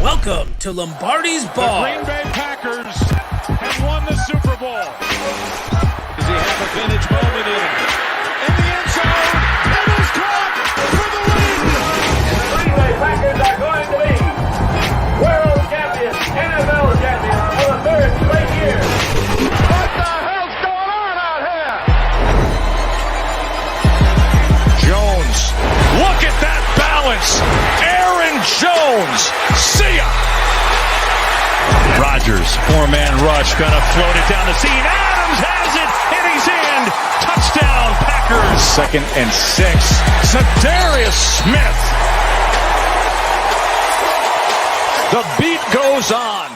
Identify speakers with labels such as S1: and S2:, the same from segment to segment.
S1: Welcome to Lombardi's Bar.
S2: The Green Bay Packers have won the Super Bowl. Does he have a vintage moment in it? In the end zone, it is caught for the win!
S3: The Green Bay Packers are going to be world champions, NFL champions for the third straight year. What the hell's going on out here?
S2: Jones, look at that balance! Aaron Jones, see ya! Rodgers, four-man rush, gonna float it down the seam. Adams has it, and he's in. Touchdown, Packers. 2nd and 6. Zadarius Smith. The beat goes on.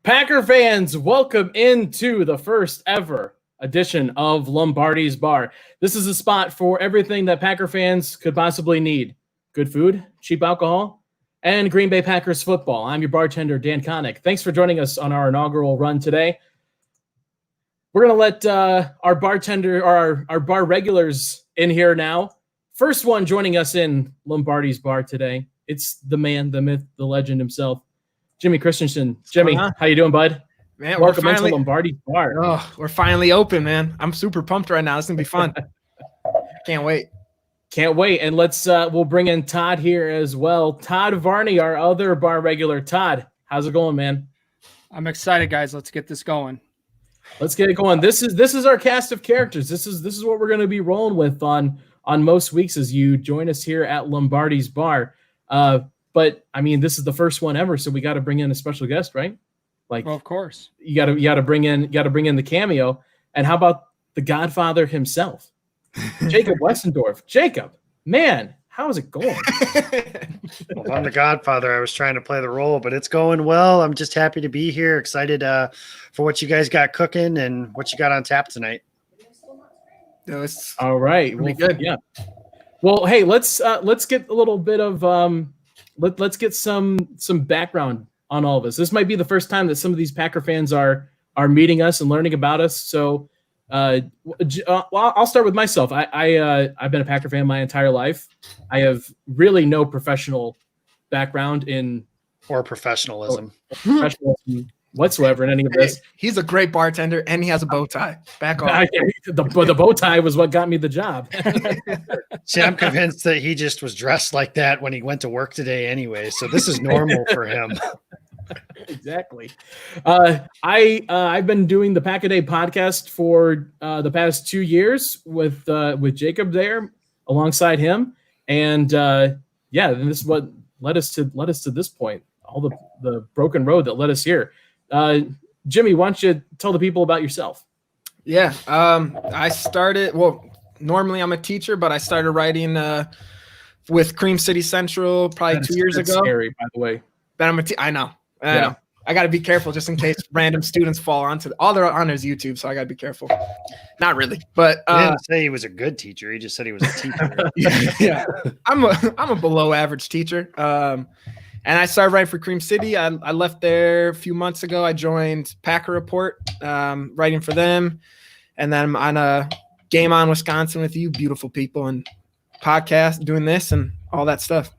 S4: Packer fans, welcome into the first ever edition of Lombardi's Bar. This is a spot for everything that Packer fans could possibly need. Good food, cheap alcohol, and Green Bay Packers football. I'm your bartender, Dan Connick. Thanks for joining us on our inaugural run today. We're going to let our bartender, or our bar regulars in here now. First one joining us in Lombardi's Bar today. It's the man, the myth, the legend himself, Jimmy Christensen. Jimmy, how you doing, bud?
S5: Man,
S4: welcome into Lombardi's Bar.
S5: Oh, we're finally open, man. I'm super pumped right now. It's going to be fun. Can't wait.
S4: Can't wait. And let's we'll bring in Todd here as well. Todd Varney, our other bar regular. Todd, how's it going, man?
S6: I'm excited, guys. Let's get this going.
S4: Let's get it going. This is our cast of characters. This is what we're going to be rolling with on most weeks as you join us here at Lombardi's Bar. But I mean, this is the first one ever, so we got to bring in a special guest, right? Like,
S6: well, of course,
S4: you got to bring in the cameo. And how about the Godfather himself, Jacob Westendorf? Jacob, man, how is it going?
S7: Well, I'm the Godfather. I was trying to play the role, but it's going well. I'm just happy to be here. Excited for what you guys got cooking and what you got on tap tonight.
S4: All right, well, good. Yeah. Well, hey, let's get a little bit of let's get some background on all of us. This might be the first time that some of these Packer fans are meeting us and learning about us. So, I'll start with myself. I've been a Packer fan my entire life. I have really no professional background in
S7: professionalism
S4: whatsoever in any of this.
S5: He's a great bartender, and he has a bow tie. Back off.
S4: The bow tie was what got me the job.
S7: See, I'm convinced that he just was dressed like that when he went to work today anyway. So this is normal for him.
S4: Exactly. I've been doing the Pack a Day podcast for the past 2 years with Jacob there alongside him, and this is what led us to this point. All the broken road that led us here. Jimmy, why don't you tell the people about yourself?
S5: Yeah, I started. Well, normally I'm a teacher, but I started writing with Cream City Central probably 2 years ago.
S4: Scary, by the way.
S5: But I know. I got to be careful just in case random students fall onto all they're on his YouTube, so I got to be careful. Not really, but
S7: he didn't say he was a good teacher. He just said he was a teacher.
S5: Yeah, I'm a below average teacher. And I started writing for Cream City. I left there a few months ago. I joined Packer Report, writing for them, and then I'm on a Game On Wisconsin with you, beautiful people, and podcast, doing this and all that stuff.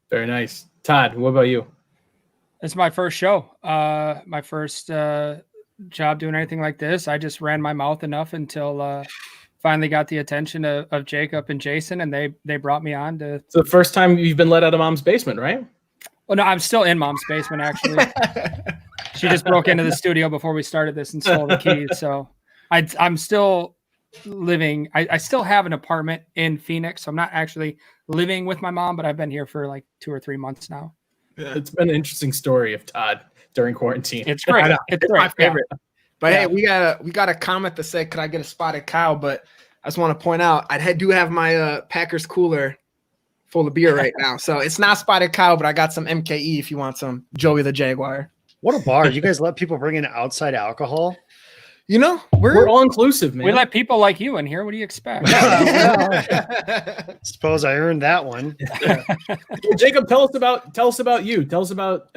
S4: Very nice. Todd, what about you?
S6: It's my first show. My first job doing anything like this. I just ran my mouth enough until finally got the attention of Jacob and Jason, and they brought me on to.
S4: It's the first time you've been let out of Mom's basement, right?
S6: Well, no, I'm still in Mom's basement, actually. She just broke into the studio before we started this and stole the keys. So I'm still living. I still have an apartment in Phoenix. So I'm not actually living with my mom, but I've been here for like 2 or 3 months now.
S4: Yeah, it's been an interesting story of Todd during quarantine.
S6: It's great.
S5: It's my favorite. Yeah. But hey, we got a comment that said, "Could I get a spotted cow?" But I just want to point out, I do have my Packers cooler full of beer right now, so it's not spotted cow, but I got some MKE if you want some Joey the Jaguar.
S7: What a bar! You guys let people bring in outside alcohol?
S5: You know,
S4: we're all inclusive, man.
S6: We let people like you in here. What do you expect?
S7: Suppose I earned that one.
S4: Jacob, tell us about you. Tell us about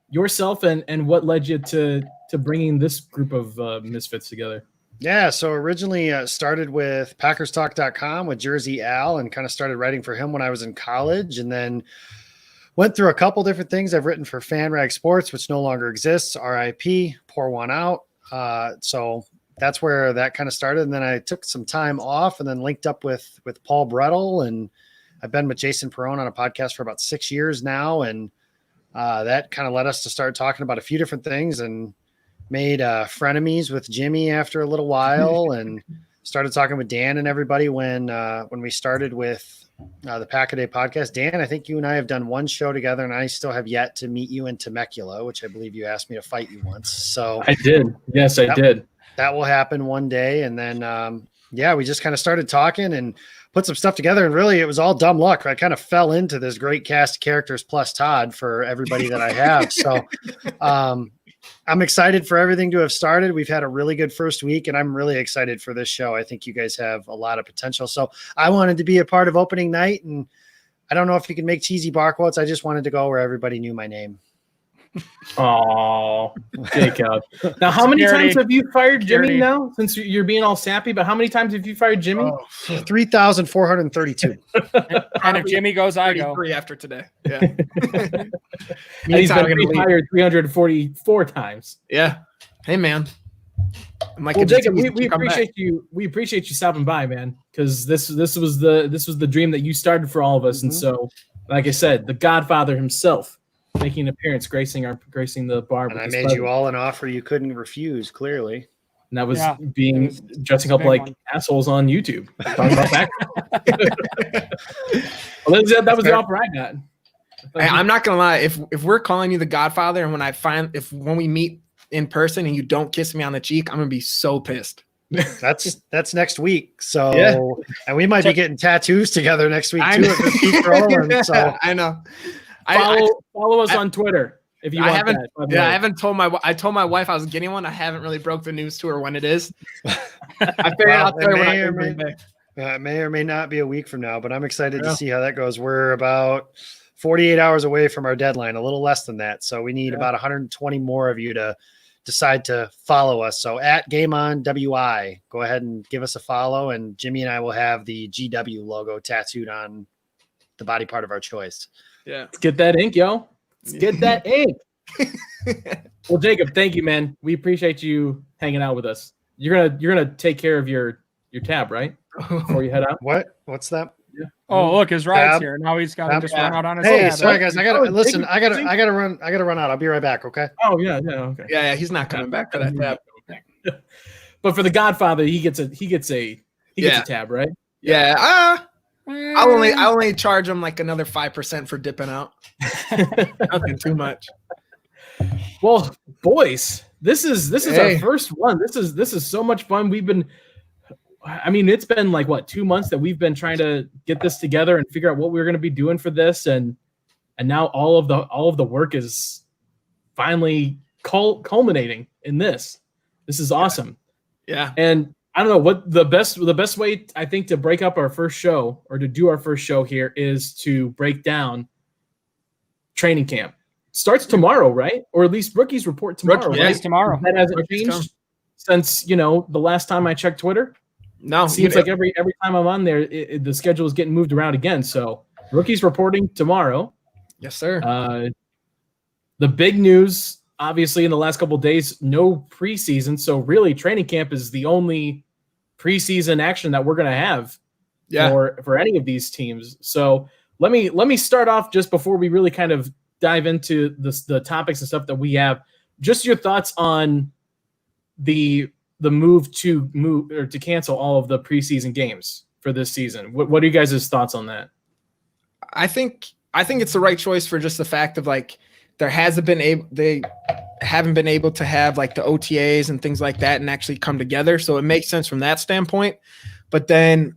S4: yourself and what led you to bringing this group of misfits together.
S7: Yeah, so originally started with PackersTalk.com with Jersey Al and kind of started writing for him when I was in college, and then went through a couple different things. I've written for FanRag Sports, which no longer exists, RIP, pour one out. So that's where that kind of started. And then I took some time off and then linked up with Paul Brettel, and I've been with Jason Perone on a podcast for about 6 years now. And that kind of led us to start talking about a few different things, and made frenemies with Jimmy after a little while, and started talking with Dan and everybody when we started with the Pack a Day podcast. Dan, I think you and I have done one show together, and I still have yet to meet you in Temecula, which I believe you asked me to fight you once. So
S4: I did. Yes, I did.
S7: That will happen one day. And then, we just kind of started talking and put some stuff together, and really it was all dumb luck. I kind of fell into this great cast of characters plus Todd for everybody that I have. So, I'm excited for everything to have started. We've had a really good first week, and I'm really excited for this show. I think you guys have a lot of potential. So I wanted to be a part of opening night, and I don't know if you can make cheesy bar quotes. I just wanted to go where everybody knew my name.
S4: Oh, Jacob. Now, how many times have you fired Jimmy now, since you're being all sappy? But how many times have you fired Jimmy?
S7: 3,432.
S6: And if Jimmy goes, I go.
S5: 3 after today. Yeah.
S4: And he's been fired 344 times.
S5: Yeah. Hey, man.
S4: Well, Jacob, we appreciate you. We appreciate you stopping by, man, because this was the dream that you started for all of us. Mm-hmm. And so, like I said, the Godfather himself making an appearance, gracing the bar.
S7: And I made you all an offer you couldn't refuse, clearly.
S4: And that was dressing up like assholes on YouTube. Talking about that. Well, that was the offer I got.
S5: I'm not gonna lie. If we're calling you the Godfather, and when we meet in person and you don't kiss me on the cheek, I'm gonna be so pissed.
S7: That's next week. So and we might be getting tattoos together next week too. If this keeps rolling, so
S5: I know.
S4: Follow us on Twitter if you want.
S5: I haven't told I told my wife I was getting one. I haven't really broke the news to her when it is. I figured I'll tell her when I come back.
S7: It may or may not be a week from now, but I'm excited to see how that goes. We're about 48 hours away from our deadline, a little less than that. So we need about 120 more of you to decide to follow us. So at Game On WI, go ahead and give us a follow, and Jimmy and I will have the GW logo tattooed on the body part of our choice.
S5: Yeah.
S4: Let's get that ink, yo. Let's get that ink. Well, Jacob, thank you, man. We appreciate you hanging out with us. You're gonna take care of your tab, right? Before you head out.
S7: What's that?
S4: Yeah.
S6: Oh, look, his ride's here. Now he's got to just run out on his
S7: Hey,
S6: tab.
S7: sorry guys. I gotta run out. I'll be right back. Okay.
S4: Oh yeah, okay.
S5: Yeah, he's not coming back for that tab.
S4: But for the Godfather, he gets a tab, right?
S5: Yeah. I'll only charge him like another 5% for dipping out. Nothing too much.
S4: Well, boys, this is our first one. This is so much fun. It's been like 2 months that we've been trying to get this together and figure out what we're going to be doing for this, and now all of the work is finally culminating in this. This is awesome.
S5: Yeah.
S4: And I don't know what the best way I think to break up our first show or to do our first show here is to break down training camp. Starts tomorrow, right? Or at least rookies report tomorrow.
S6: Yeah,
S4: right?
S6: tomorrow.
S4: That hasn't changed since the last time I checked Twitter.
S5: No,
S4: it seems like every time I'm on there, the schedule is getting moved around again. So rookies reporting tomorrow.
S5: Yes, sir.
S4: The big news, obviously, in the last couple of days, no preseason. So really, training camp is the only preseason action that we're going to have for any of these teams. So let me start off just before we really kind of dive into the topics and stuff that we have. Just your thoughts on the move to cancel all of the preseason games for this season. What are you guys' thoughts on that?
S5: I think it's the right choice for just the fact of like they haven't been able to have like the OTAs and things like that and actually come together. So it makes sense from that standpoint. But then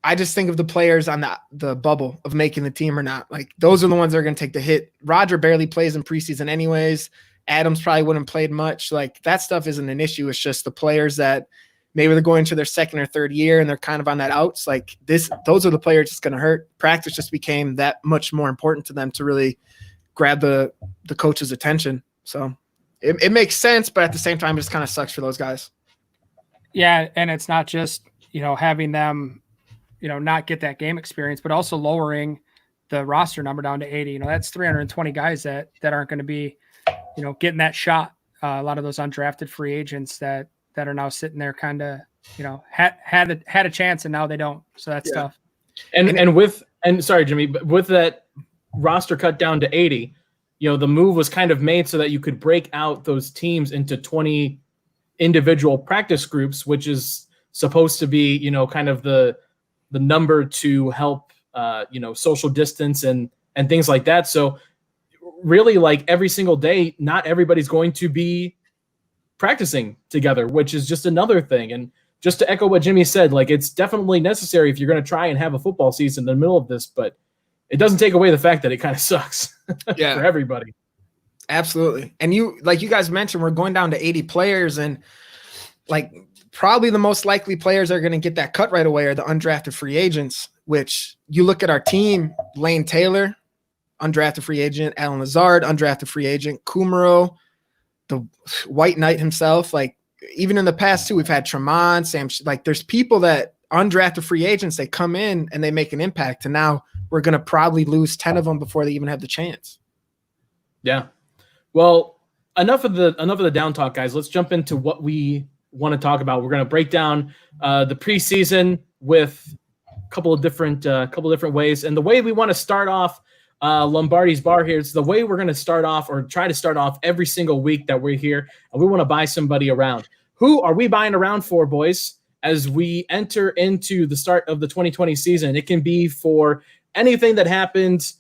S5: I just think of the players on the bubble of making the team or not. Like those are the ones that are going to take the hit. Rodgers barely plays in preseason anyways. Adams probably wouldn't have played much. Like that stuff isn't an issue. It's just the players that maybe they're going into their second or third year and they're kind of on that outs. Like those are the players it's going to hurt. Practice just became that much more important to them to really grab the coach's attention. So it makes sense, but at the same time, it just kind of sucks for those guys.
S6: Yeah, and it's not just, having them, not get that game experience, but also lowering the roster number down to 80. That's 320 guys that aren't going to be, getting that shot. A lot of those undrafted free agents that are now sitting there kind of, had a chance and now they don't. So that's tough.
S4: And sorry, Jimmy, but with that roster cut down to 80, the move was kind of made so that you could break out those teams into 20 individual practice groups, which is supposed to be, kind of the number to help, social distance and things like that. So really, like, every single day, not everybody's going to be practicing together, which is just another thing. And just to echo what Jimmy said, like, it's definitely necessary if you're going to try and have a football season in the middle of this, but it doesn't take away the fact that it kind of sucks for everybody.
S5: Absolutely. And you guys mentioned, we're going down to 80 players, and like probably the most likely players that are going to get that cut right away are the undrafted free agents, which you look at our team, Lane Taylor, undrafted free agent, Alan Lazard, undrafted free agent, Kumaro, the White Knight himself. Like, even in the past too, we've had Tremont, Sam, like there's people that undrafted free agents, they come in and they make an impact. And now we're going to probably lose 10 of them before they even have the chance.
S4: Yeah. Well, enough of the down talk, guys. Let's jump into what we want to talk about. We're going to break down the preseason with a couple of different ways. And the way we want to start off Lombardi's Bar here, it's the way we're going to start off, or try to start off, every single week that we're here. And we want to buy somebody around. Who are we buying around for, boys, as we enter into the start of the 2020 season? It can be for anything that happened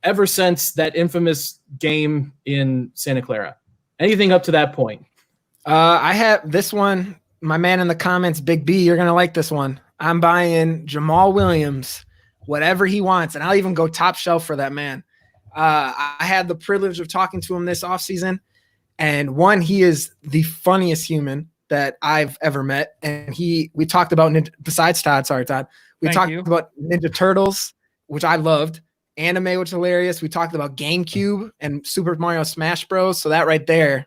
S4: ever since that infamous game in Santa Clara. Anything up to that point.
S5: I have this one, my man in the comments, Big B, you're going to like this one. I'm buying Jamal Williams, whatever he wants, and I'll even go top shelf for that man. I had the privilege of talking to him this offseason, and he is the funniest human that I've ever met. And we talked about besides Todd, sorry, Todd, we talked about Ninja Turtles, which I loved, anime, which is hilarious. We talked about GameCube and Super Mario Smash Bros. So that right there,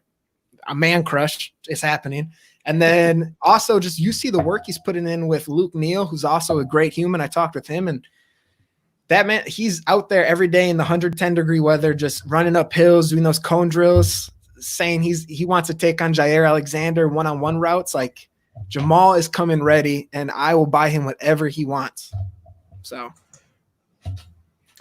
S5: a man crush is happening. And then also just, you see the work he's putting in with Luke Neal, who's also a great human. I talked with him, and that man, he's out there every day in the 110-degree weather, just running up hills, doing those cone drills, saying he wants to take on Jair Alexander one-on-one routes. Like, Jamal is coming ready, and I will buy him whatever he wants. So.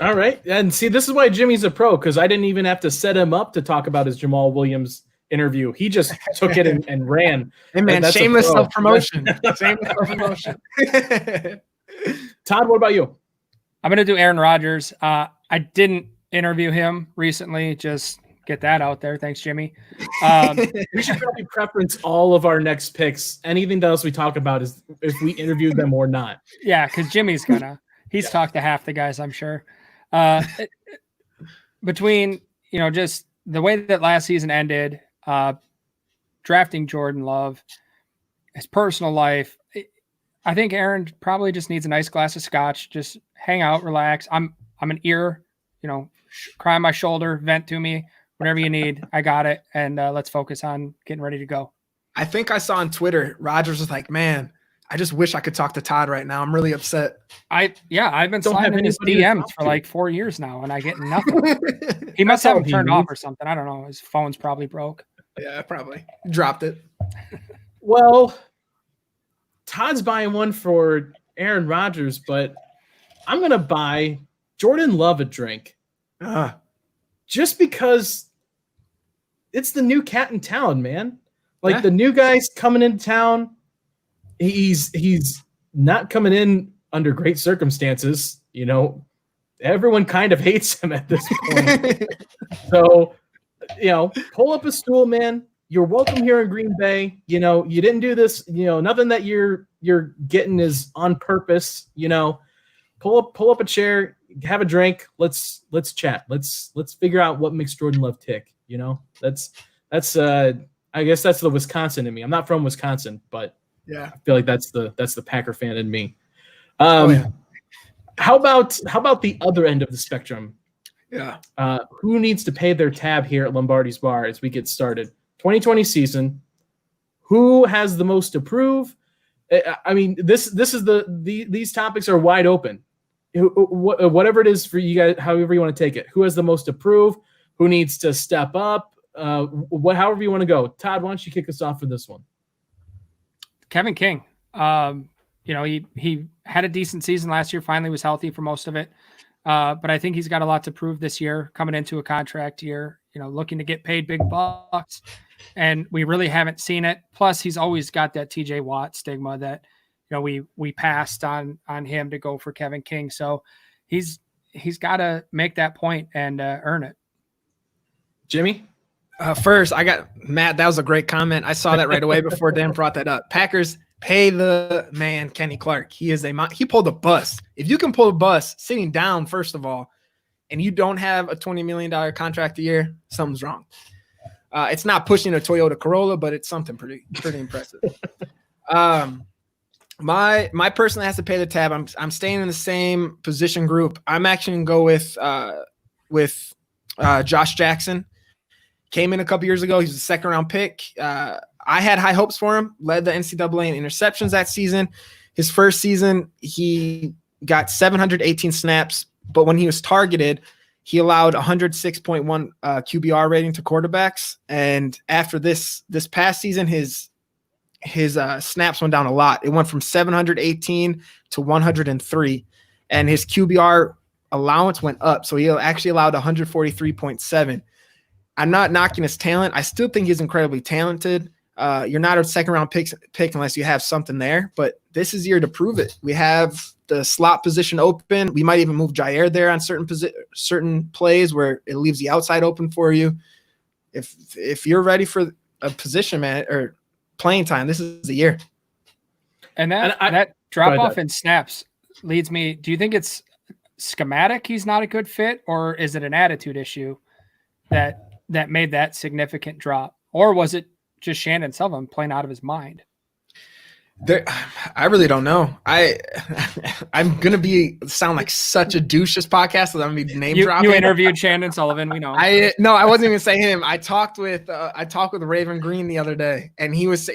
S4: All right. And see, this is why Jimmy's a pro, because I didn't even have to set him up to talk about his Jamal Williams interview. He just took it and ran.
S5: Hey, man, shameless self-promotion. Shameless self-promotion.
S4: Todd, what about you?
S6: I'm going to do Aaron Rodgers. I didn't interview him recently. Just get that out there. Thanks, Jimmy.
S4: We should probably preference all of our next picks. Anything else we talk about is if we interviewed them or not.
S6: Yeah, because Jimmy's he's talked to half the guys, I'm sure. Between, just the way that last season ended, drafting Jordan Love, his personal life, I think Aaron probably just needs a nice glass of scotch, just hang out, relax. I'm an ear, cry on my shoulder, vent to me, whatever you need. I got it. And let's focus on getting ready to go.
S5: I think I saw on Twitter, Rodgers was like, man, I just wish I could talk to Todd right now. I'm really upset.
S6: I've been sliding in his DMs for like 4 years now, and I get nothing. He must have him turned off or something. I don't know. His phone's probably broke.
S5: Yeah, probably. Dropped it.
S4: Well, Todd's buying one for Aaron Rodgers, but I'm going to buy Jordan Love a drink. Just because it's the new cat in town, man. Like, the new guy's coming into town. He's not coming in under great circumstances. Everyone kind of hates him at this point. So, pull up a stool, man. You're welcome here in Green Bay. You didn't do this. Nothing that you're getting is on purpose. Pull up a chair, have a drink. Let's chat. Let's figure out what makes Jordan Love tick. That's I guess that's the Wisconsin in me. I'm not from Wisconsin, but yeah, I feel like that's the Packer fan in me. How about the other end of the spectrum?
S5: Yeah.
S4: Who needs to pay their tab here at Lombardi's Bar as we get started? 2020 season. Who has the most to prove? I mean, this is these topics are wide open. Whatever it is for you guys, however you want to take it. Who has the most to prove? Who needs to step up? However you want to go. Todd, why don't you kick us off for this one?
S6: Kevin King. He had a decent season last year. Finally was healthy for most of it. But I think he's got a lot to prove this year, coming into a contract year, looking to get paid big bucks. And we really haven't seen it. Plus, he's always got that TJ Watt stigma that, we passed on him to go for Kevin King. So he's got to make that point and earn it.
S4: Jimmy?
S5: First, I got Matt. That was a great comment. I saw that right away before Dan brought that up. Packers pay the man, Kenny Clark. He pulled a bus. If you can pull a bus sitting down, first of all, and you don't have a $20 million contract a year, something's wrong. It's not pushing a Toyota Corolla, but it's something pretty impressive. My person that has to pay the tab. I'm staying in the same position group. I'm actually gonna go with Josh Jackson. Came in a couple years ago. He was a second round pick. I had high hopes for him. Led the NCAA in interceptions that season. His first season, he got 718 snaps, but when he was targeted, he allowed 106.1 QBR rating to quarterbacks. And after this past season, his snaps went down a lot. It went from 718 to 103, and his QBR allowance went up. So he actually allowed 143.7. I'm not knocking his talent. I still think he's incredibly talented. You're not a second round pick unless you have something there, but this is year to prove it. We have the slot position open. We might even move Jair there on certain plays where it leaves the outside open for you. If you're ready for a position, man, or playing time, this is the year.
S6: And that drop off in snaps leads me. Do you think it's schematic? He's not a good fit, or is it an attitude issue that made that significant drop, or was it just Shannon Sullivan playing out of his mind?
S5: I really don't know. I'm gonna sound like such a douche this podcast, so I'm gonna be name dropping.
S6: You interviewed Shannon Sullivan, we know.
S5: I wasn't even saying him. I talked with Raven Green the other day, and he was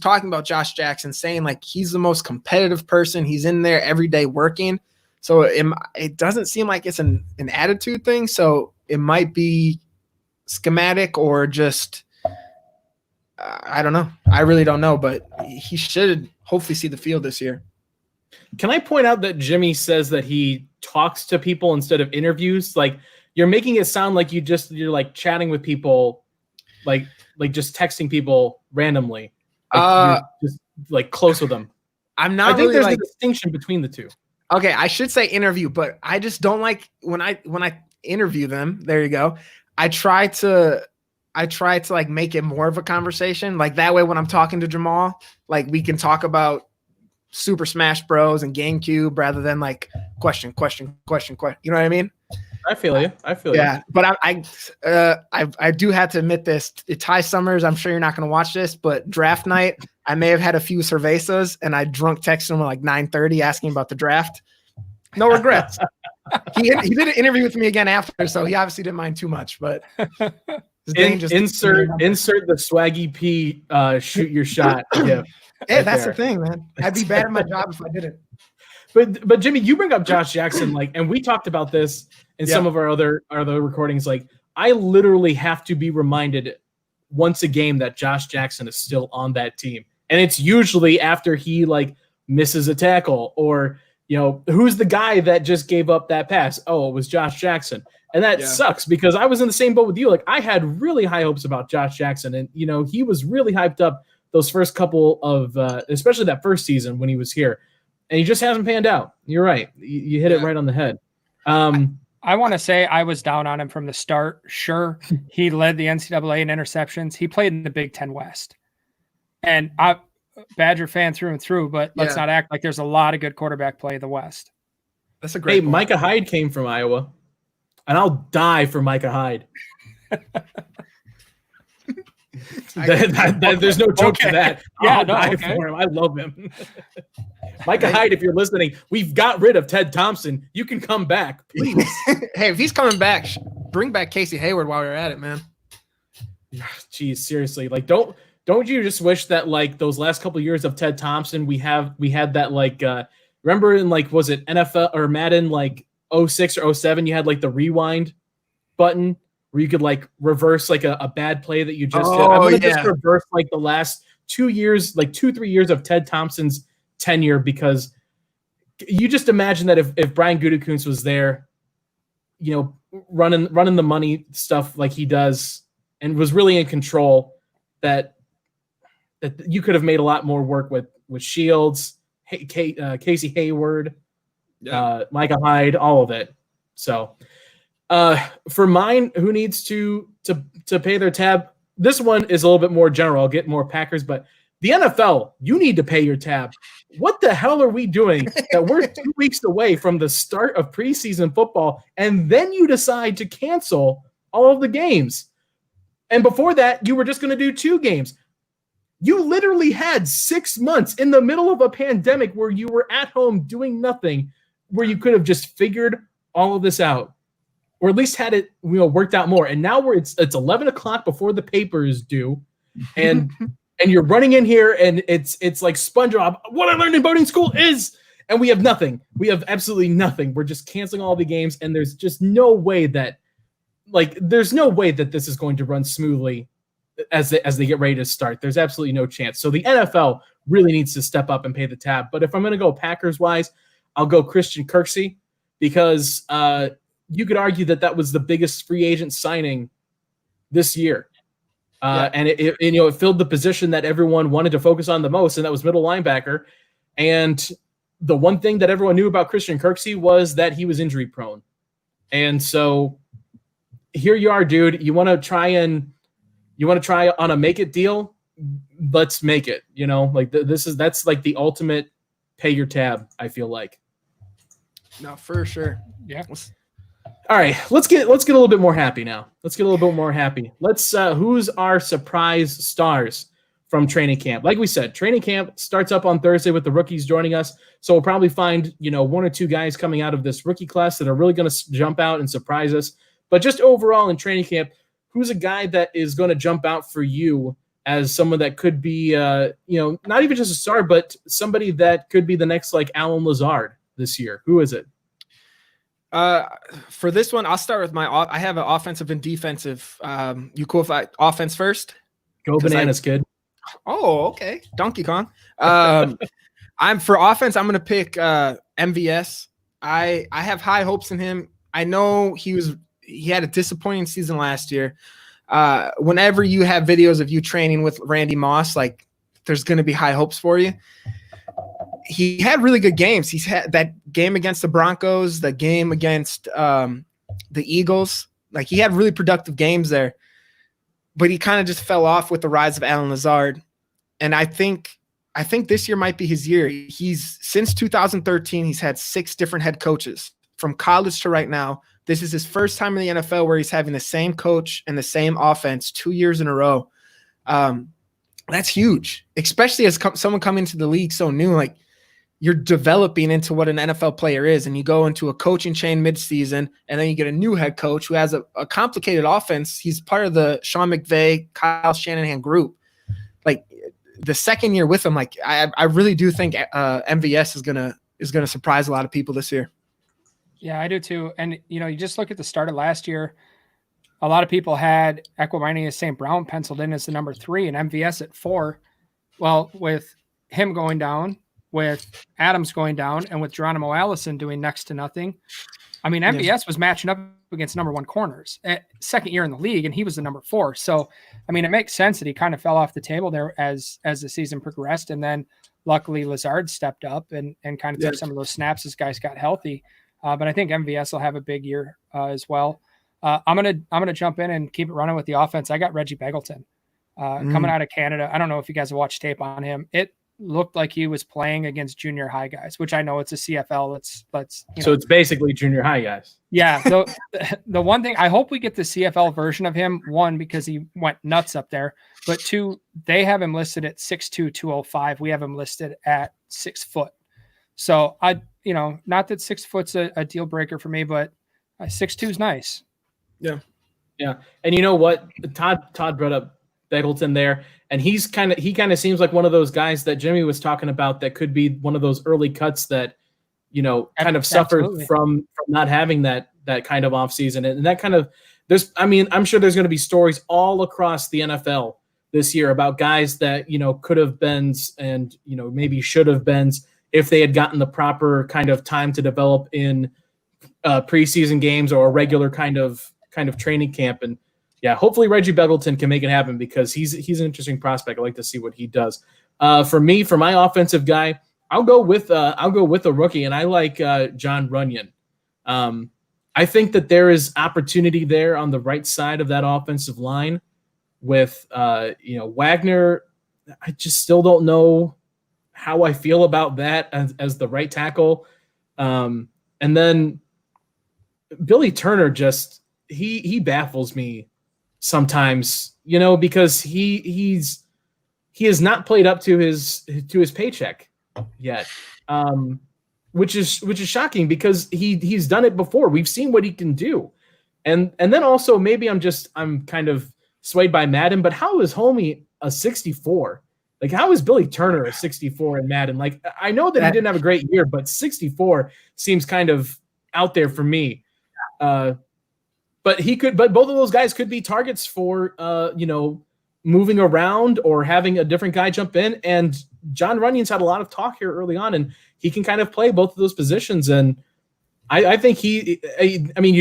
S5: talking about Josh Jackson, saying like he's the most competitive person. He's in there every day working. So it doesn't seem like it's an attitude thing. So it might be schematic or just. I don't know. I really don't know, but he should hopefully see the field this year.
S4: Can I point out that Jimmy says that he talks to people instead of interviews? Like you're making it sound like you're like chatting with people, like just texting people randomly. You're just like close with them. I think really there's a distinction between the two.
S5: Okay, I should say interview, but I just don't like when I interview them. There you go. I try to like make it more of a conversation. Like that way when I'm talking to Jamal, like we can talk about Super Smash Bros and GameCube rather than like question. You know what I mean?
S4: I feel you.
S5: Yeah, but I do have to admit this. Ty Summers, I'm sure you're not going to watch this, but draft night, I may have had a few cervezas and I drunk texted him at like 9:30 asking about the draft. No regrets. He did an interview with me again after, so he obviously didn't mind too much, but
S4: insert the Swaggy P shoot your shot. Yeah,
S5: hey, that's the thing, man. I'd be bad at my job if I didn't.
S4: But Jimmy, you bring up Josh Jackson, like, and we talked about this in some of our other recordings. Like, I literally have to be reminded once a game that Josh Jackson is still on that team, and it's usually after he like misses a tackle or who's the guy that just gave up that pass? Oh, it was Josh Jackson. And that sucks because I was in the same boat with you. Like I had really high hopes about Josh Jackson, and he was really hyped up those first couple of, especially that first season when he was here, and he just hasn't panned out. You're right. You hit it right on the head.
S6: I want to say I was down on him from the start. Sure, he led the NCAA in interceptions. He played in the Big Ten West, and I Badger fan through and through. But let's not act like there's a lot of good quarterback play in the West.
S5: That's a great. Hey,
S4: Micah Hyde came from Iowa. And I'll die for Micah Hyde. There's no joke to that. I'll die for him. I love him. Micah Hyde, if you're listening, we've got rid of Ted Thompson. You can come back, please.
S5: Hey, if he's coming back, bring back Casey Hayward while we're at it, man.
S4: Jeez, seriously. Like, don't don't you just wish that like those last couple of years of Ted Thompson, we had that like remember in like was it NFL or Madden like 06 or 07, you had like the rewind button where you could like reverse like a bad play that you just did. I'm gonna just reverse like the last 2 years, like 2-3 years of Ted Thompson's tenure, because you just imagine that if Brian Gutekunst was there, you know, running the money stuff like he does and was really in control, that you could have made a lot more work with Shields, Casey Hayward, Micah Hyde, all of it. So for mine, who needs to pay their tab? This one is a little bit more general. I'll get more Packers, but the NFL, you need to pay your tab. What the hell are we doing that we're 2 weeks away from the start of preseason football, and then you decide to cancel all of the games? And before that, you were just going to do 2 games. You literally had 6 months in the middle of a pandemic where you were at home doing nothing, where you could have just figured all of this out, or at least had it, you know, worked out more. And now it's 11 o'clock before the paper is due, and you're running in here, and it's like SpongeBob. What I learned in boating school is, and we have nothing. We have absolutely nothing. We're just canceling all the games, and there's just no way that, like, there's no way that this is going to run smoothly as they get ready to start. There's absolutely no chance. So the NFL really needs to step up and pay the tab. But if I'm going to go Packers wise, I'll go Christian Kirksey, because you could argue that was the biggest free agent signing this year. And it filled the position that everyone wanted to focus on the most, and that was middle linebacker. And the one thing that everyone knew about Christian Kirksey was that he was injury prone. And so here you are, dude. You want to try on a make it deal? Let's make it. You know, like that's like the ultimate pay your tab, I feel like.
S5: No, for sure.
S6: Yeah.
S4: All right, let's get a little bit more happy now. Let's who's our surprise stars from training camp? Like we said, training camp starts up on Thursday with the rookies joining us. So we'll probably find, 1 or 2 guys coming out of this rookie class that are really going to jump out and surprise us. But just overall in training camp, who's a guy that is going to jump out for you as someone that could be, not even just a star, but somebody that could be the next like Alan Lazard this year? Who is it?
S5: For this one, I'll start with I have an offensive and defensive. You cool if I offense first?
S4: Go bananas, kid.
S5: Oh, okay. Donkey Kong. I'm for offense. I'm going to pick MVS. I have high hopes in him. I know he had a disappointing season last year. Whenever you have videos of you training with Randy Moss, like there's going to be high hopes for you. He had really good games. He's had that game against the Broncos, the game against the Eagles. Like he had really productive games there, but he kind of just fell off with the rise of Alan Lazard. And I think this year might be his year. Since 2013, he's had 6 different head coaches from college to right now. This is his first time in the NFL where he's having the same coach and the same offense 2 years in a row. That's huge, especially as someone coming into the league so new. Like you're developing into what an NFL player is, and you go into a coaching chain midseason, and then you get a new head coach who has a complicated offense. He's part of the Sean McVay, Kyle Shanahan group. Like the second year with him, like I really do think MVS is gonna surprise a lot of people this year.
S6: Yeah, I do too. And you just look at the start of last year. A lot of people had Equanimeous St. Brown penciled in as the number 3 and MVS at 4. Well, with him going down, with Adams going down, and with Geronimo Allison doing next to nothing, I mean, MVS was matching up against number 1 corners at second year in the league, and he was the number 4. So, I mean, it makes sense that he kind of fell off the table there as the season progressed. And then luckily Lazard stepped up and kind of took some of those snaps as guys got healthy. But I think MVS will have a big year as well. I'm gonna jump in and keep it running with the offense. I got Reggie Bagleton coming out of Canada. I don't know if you guys have watched tape on him. It looked like he was playing against junior high guys, which I know it's a CFL. So it's
S4: basically junior high guys.
S6: Yeah. The one thing I hope we get the CFL version of him, 1, because he went nuts up there, but 2, they have him listed at 6'2", 205. We have him listed at 6 foot. So not that 6 foot's a deal breaker for me, but 6'2" is nice.
S5: Yeah.
S4: And you know what? Todd brought up Bagleton there, and he kind of seems like one of those guys that Jimmy was talking about that could be one of those early cuts that, kind of suffered from not having that kind of offseason. And that kind of I'm sure there's going to be stories all across the NFL this year about guys that, could have been and, maybe should have been if they had gotten the proper kind of time to develop in preseason games or a regular kind of training camp. And yeah, hopefully Reggie Bagleton can make it happen because he's an interesting prospect. I like to see what he does. For my offensive guy, I'll go with a rookie, and I like John Runyon. I think that there is opportunity there on the right side of that offensive line with Wagner. I just still don't know how I feel about that as the right tackle. And then Billy Turner just he baffles me sometimes, because he has not played up to his paycheck yet. Which is shocking because he's done it before. We've seen what he can do. And then also maybe I'm kind of swayed by Madden, but how is Homie a 64? Like, how is Billy Turner a 64 in Madden? Like, I know that he didn't have a great year, but 64 seems kind of out there for me. But both of those guys could be targets for moving around or having a different guy jump in. And John Runyon's had a lot of talk here early on, and he can kind of play both of those positions. And I think you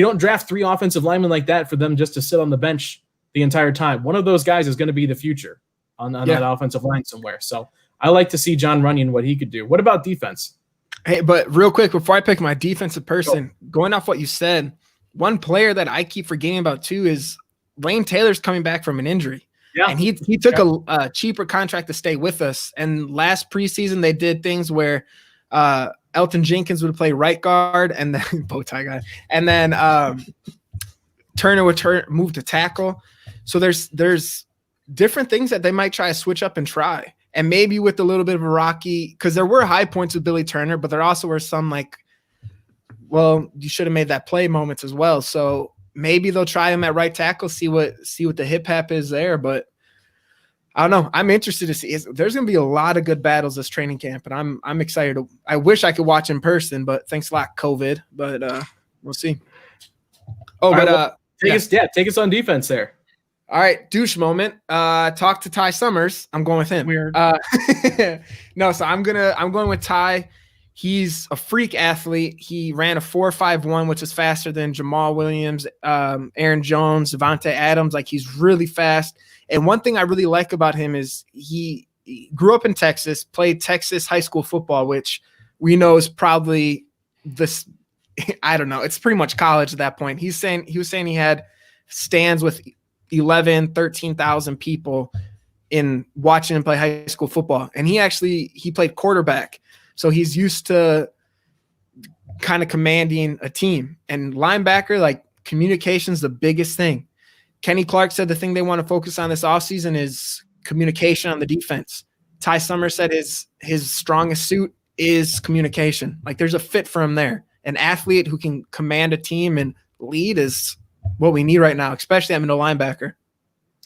S4: don't draft 3 offensive linemen like that for them just to sit on the bench the entire time. One of those guys is going to be the future on that offensive line somewhere. So I like to see John Runyon, what he could do. What about defense?
S5: Hey, but real quick, before I pick my defensive person, going off what you said, one player that I keep forgetting about too is Wayne Taylor's coming back from an injury. Yeah. And he took a cheaper contract to stay with us. And last preseason, they did things where Elton Jenkins would play right guard and then bow tie guy. And then Turner would move to tackle. So there's different things that they might try to switch up and try. And maybe with a little bit of a rocky, because there were high points with Billy Turner, but there also were some you should have made that play moments as well. So maybe they'll try him at right tackle, see what the hip hop is there. But I don't know. I'm interested to see. There's going to be a lot of good battles this training camp, and I'm excited. I wish I could watch in person, but thanks a lot, COVID. But we'll see.
S4: Take us on defense there.
S5: All right, douche moment. Talk to Ty Summers. I'm going with him.
S6: Weird.
S5: No, so I'm going with Ty. He's a freak athlete. He ran a 4.51, which is faster than Jamal Williams, Aaron Jones, Devontae Adams. Like, he's really fast. And one thing I really like about him is he grew up in Texas, played Texas high school football, which we know is probably this. I don't know. It's pretty much college at that point. He was saying he had stands with 13,000 people in watching him play high school football. And he played quarterback. So he's used to kind of commanding a team. And linebacker, like, communication's the biggest thing. Kenny Clark said the thing they want to focus on this offseason is communication on the defense. Ty Summers said his strongest suit is communication. Like, there's a fit for him there. An athlete who can command a team and lead is what we need right now, especially at middle linebacker.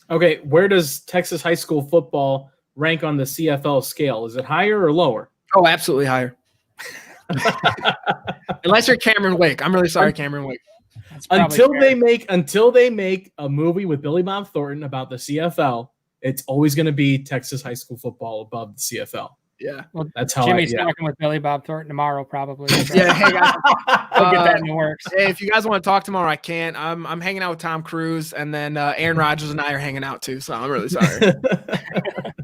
S4: Okay, where does Texas high school football rank on the CFL scale? Is it higher or lower?
S5: Oh, absolutely higher. Unless you're Cameron Wake. I'm really sorry, Cameron Wake.
S4: Until they make a movie with Billy Bob Thornton about the CFL, it's always going to be Texas high school football above the CFL.
S5: Yeah,
S6: well,
S4: that's how
S6: Jimmy's talking with Billy Bob Thornton tomorrow, probably. So.
S5: Yeah, hey guys,
S6: I'll get that in the works.
S5: Hey, if you guys want to talk tomorrow, I can. I'm hanging out with Tom Cruise, and then Aaron Rodgers and I are hanging out too. So I'm really sorry.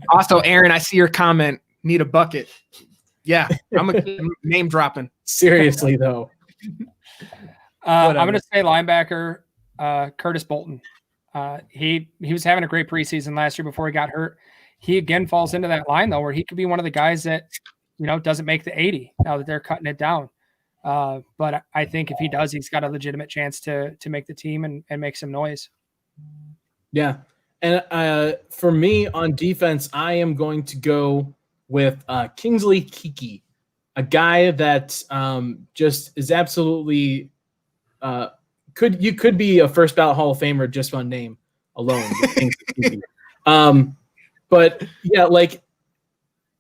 S5: Also, Aaron, I see your comment. Need a bucket. Yeah, I'm a name dropping.
S4: Seriously though,
S6: I'm going to say linebacker Curtis Bolton. He was having a great preseason last year before he got hurt. He again falls into that line though, where he could be one of the guys that, doesn't make the 80 now that they're cutting it down. But I think if he does, he's got a legitimate chance to make the team and make some noise. Yeah.
S4: And for me on defense, I am going to go with Kingsley Keke, a guy that just is absolutely could be a first ballot Hall of Famer just on name alone. But yeah, like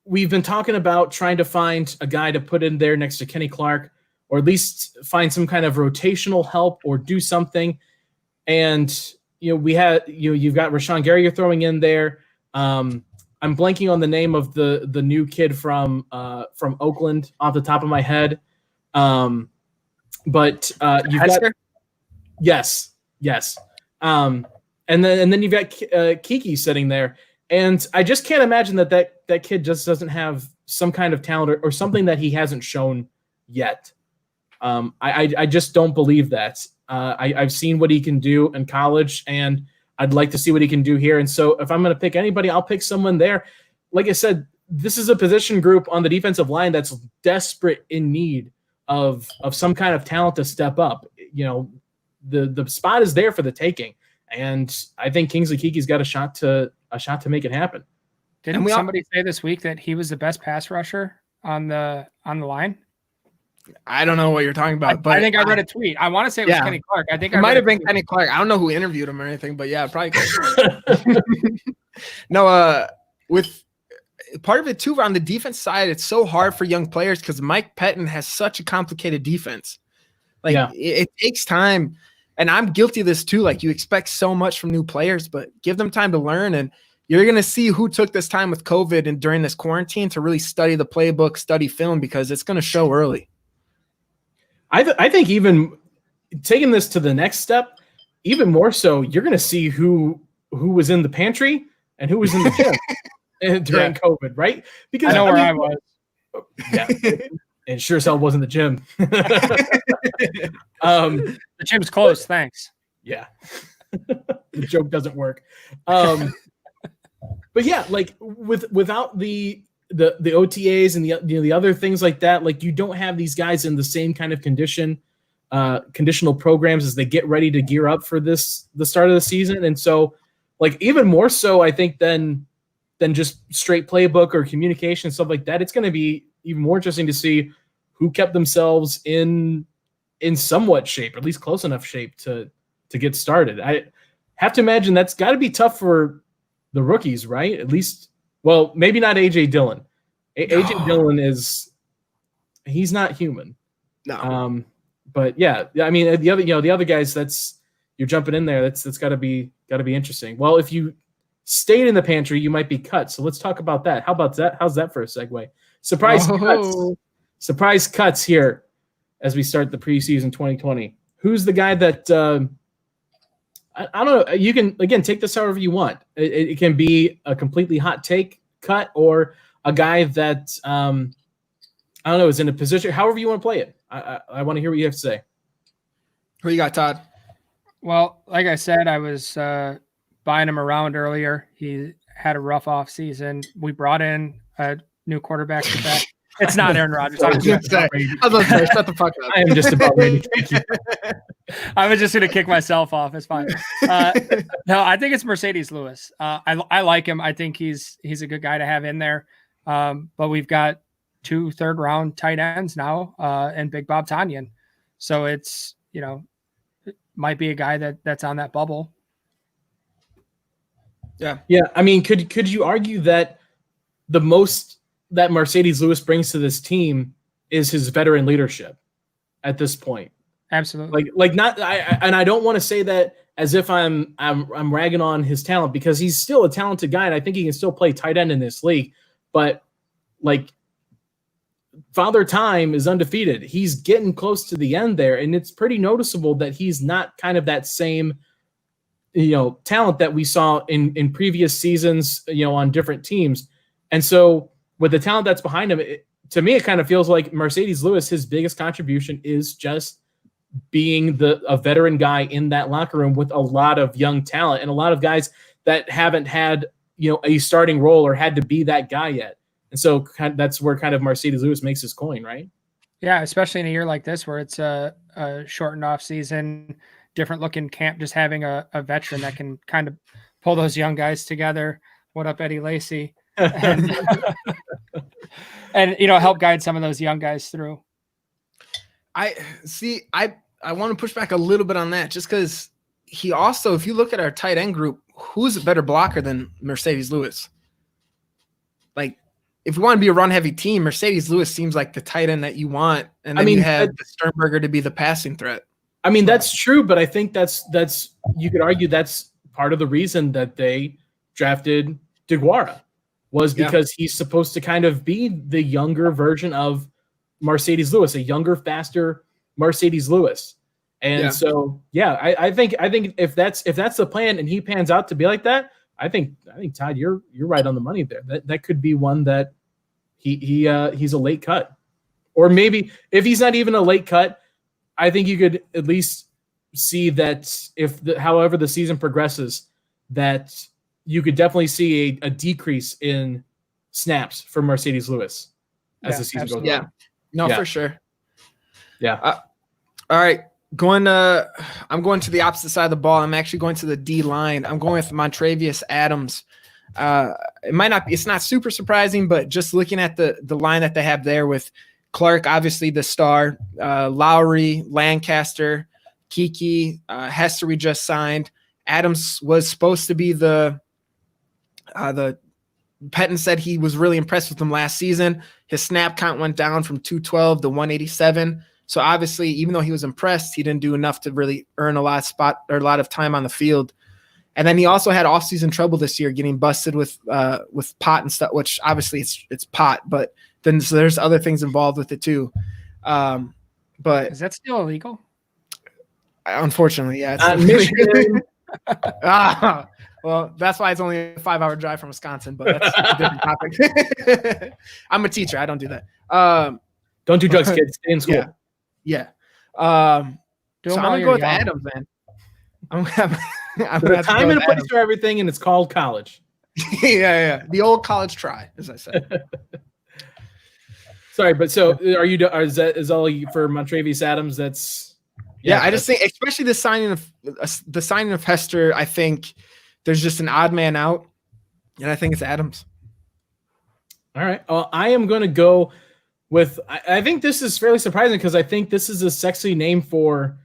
S4: we've been talking about trying to find a guy to put in there next to Kenny Clark, or at least find some kind of rotational help or do something. And we had you've got Rashawn Gary you're throwing in there. I'm blanking on the name of the new kid from Oakland off the top of my head. But you've got yes. And then you've got Kiki sitting there, and I just can't imagine that kid just doesn't have some kind of talent or something that he hasn't shown yet. I just don't believe that. I've seen what he can do in college, and I'd like to see what he can do here. And so if I'm going to pick anybody, I'll pick someone there. Like I said, this is a position group on the defensive line that's desperate in need of some kind of talent to step up. The spot is there for the taking, and I think Kingsley Kiki's got a shot to make it happen.
S6: Didn't somebody say this week that he was the best pass rusher on the line?
S5: I don't know what you're talking about, but
S6: I think I read a tweet. I want to say it was Kenny Clark. I think it
S5: might have been Kenny Clark. I don't know who interviewed him or anything, but yeah, probably. No, with part of it too on the defense side, it's so hard for young players because Mike Pettin has such a complicated defense. It takes time, and I'm guilty of this too. Like, you expect so much from new players, but give them time to learn, and you're going to see who took this time with COVID and during this quarantine to really study the playbook, study film, because it's going to show early.
S4: I think even taking this to the next step, even more so, you're going to see who was in the pantry and who was in the gym during COVID, right? Because
S6: I know where I was.
S4: Yeah, and sure as hell wasn't the gym.
S6: The gym's closed. Thanks.
S4: Yeah, the joke doesn't work. But yeah, like without the OTAs and the other things like that, like you don't have these guys in the same kind of conditional programs as they get ready to gear up for the start of the season. And so, like, even more so, I think than just straight playbook or communication, stuff like that, it's going to be even more interesting to see who kept themselves in somewhat shape, or at least close enough shape to get started. I have to imagine that's got to be tough for the rookies, right? At least. Well, maybe not AJ Dillon. AJ Dillon he's not human.
S5: No.
S4: But yeah, I mean the other guys, you're jumping in there. That's got to be interesting. Well, if you stayed in the pantry, you might be cut. So let's talk about that. How about that? How's that for a segue? Surprise cuts here as we start the preseason 2020. Who's the guy that I don't know. You can, again, take this however you want. It can be a completely hot take cut, or a guy that I don't know, is in a position. However you want to play it. I want to hear what you have to say.
S5: Who you got, Todd?
S6: Well, like I said, I was buying him around earlier. He had a rough off season. We brought in a new quarterback. It's not Aaron Rodgers.
S5: I was going to say, shut the fuck up.
S4: I am just about ready. Thank you.
S6: I was just going to kick myself off. It's fine. No, I think it's Mercedes Lewis. I like him. I think he's a good guy to have in there. But we've got 2 third-round tight ends now, and Big Bob Tonyan. So it's, it might be a guy that's on that bubble.
S5: Yeah.
S4: Yeah. I mean, could you argue that the most that Mercedes Lewis brings to this team is his veteran leadership at this point?
S6: Absolutely.
S4: Like not. I don't want to say that as if I'm ragging on his talent, because he's still a talented guy, and I think he can still play tight end in this league. But like, Father Time is undefeated. He's getting close to the end there, and it's pretty noticeable that he's not kind of that same, talent that we saw in previous seasons, on different teams. And so with the talent that's behind him, to me, it kind of feels like Mercedes Lewis, his biggest contribution is just being a veteran guy in that locker room with a lot of young talent and a lot of guys that haven't had, a starting role or had to be that guy yet. And so that's where kind of Mercedes Lewis makes his coin, right?
S6: Yeah, especially in a year like this where it's a shortened off season, different looking camp, just having a veteran that can kind of pull those young guys together. What up, Eddie Lacy? And, and help guide some of those young guys through.
S5: I want to push back a little bit on that, just because he also, if you look at our tight end group, who's a better blocker than Mercedes Lewis? Like, if we want to be a run-heavy team, Mercedes Lewis seems like the tight end that you want, and then you have the Sternberger to be the passing threat.
S4: I mean, that's true, but I think that's you could argue that's part of the reason that they drafted DeGuara was because he's supposed to kind of be the younger version of Mercedes Lewis, a younger, faster Mercedes Lewis. And so, I think if that's the plan and he pans out to be like that, I think Todd, you're right on the money there. That could be one that he's a late cut, or maybe if he's not even a late cut, I think you could at least see that however the season progresses, that you could definitely see a decrease in snaps for Mercedes Lewis as the season goes on.
S5: No, for sure.
S4: Yeah.
S5: All right. I'm going to the opposite side of the ball. I'm actually going to the D line. I'm going with Montrevius Adams. It's not super surprising, but just looking at the line that they have there with Clark, obviously the star, Lowry, Lancaster, Kiki, Hester we just signed. Adams was supposed to be the Pettin said he was really impressed with him last season. His snap count went down from 212 to 187. So obviously, even though he was impressed, he didn't do enough to really earn a lot of time on the field. And then he also had offseason trouble this year, getting busted with pot and stuff, which obviously it's pot, but then so there's other things involved with it too. But
S6: is that still illegal?
S5: Unfortunately, yeah. Well, that's why it's only a 5-hour drive from Wisconsin, but that's a different topic. I'm a teacher. I don't do that.
S4: Don't do drugs, kids. Stay in school.
S5: Yeah. So I'm going to go with Adams, man. I'm
S4: There's a time and a place for everything, and it's called college.
S5: Yeah. The old college try, as I said.
S4: Sorry, but so is all for Montrevious Adams? That's
S5: I just think, especially the signing of Hester, I think there's just an odd man out, and I think it's Adams.
S4: All right. Well, I am going to go with. I think this is fairly surprising because I think this is a sexy name for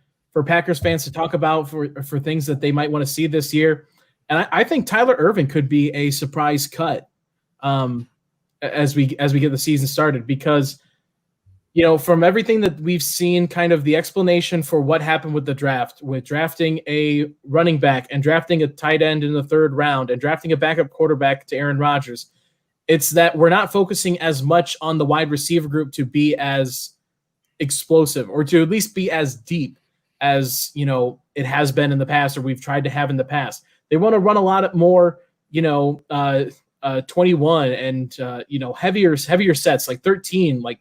S4: Packers fans to talk about for things that they might want to see this year, and I think Tyler Ervin could be a surprise cut as we get the season started because. From everything that we've seen, kind of the explanation for what happened with the draft, with drafting a running back and drafting a tight end in the 3rd round and drafting a backup quarterback to Aaron Rodgers, it's that we're not focusing as much on the wide receiver group to be as explosive or to at least be as deep as, it has been in the past or we've tried to have in the past. They want to run a lot more, 21 and, heavier sets like 13, like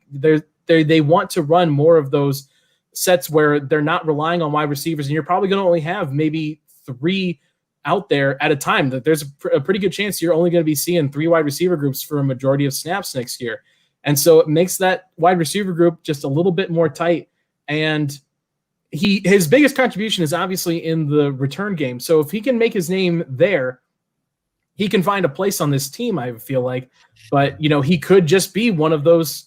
S4: they want to run more of those sets where they're not relying on wide receivers, and you're probably going to only have maybe 3 out there at a time. That there's a pretty good chance you're only going to be seeing 3 wide receiver groups for a majority of snaps next year. And so it makes that wide receiver group just a little bit more tight. And his biggest contribution is obviously in the return game. So if he can make his name there, he can find a place on this team, I feel like. But, he could just be one of those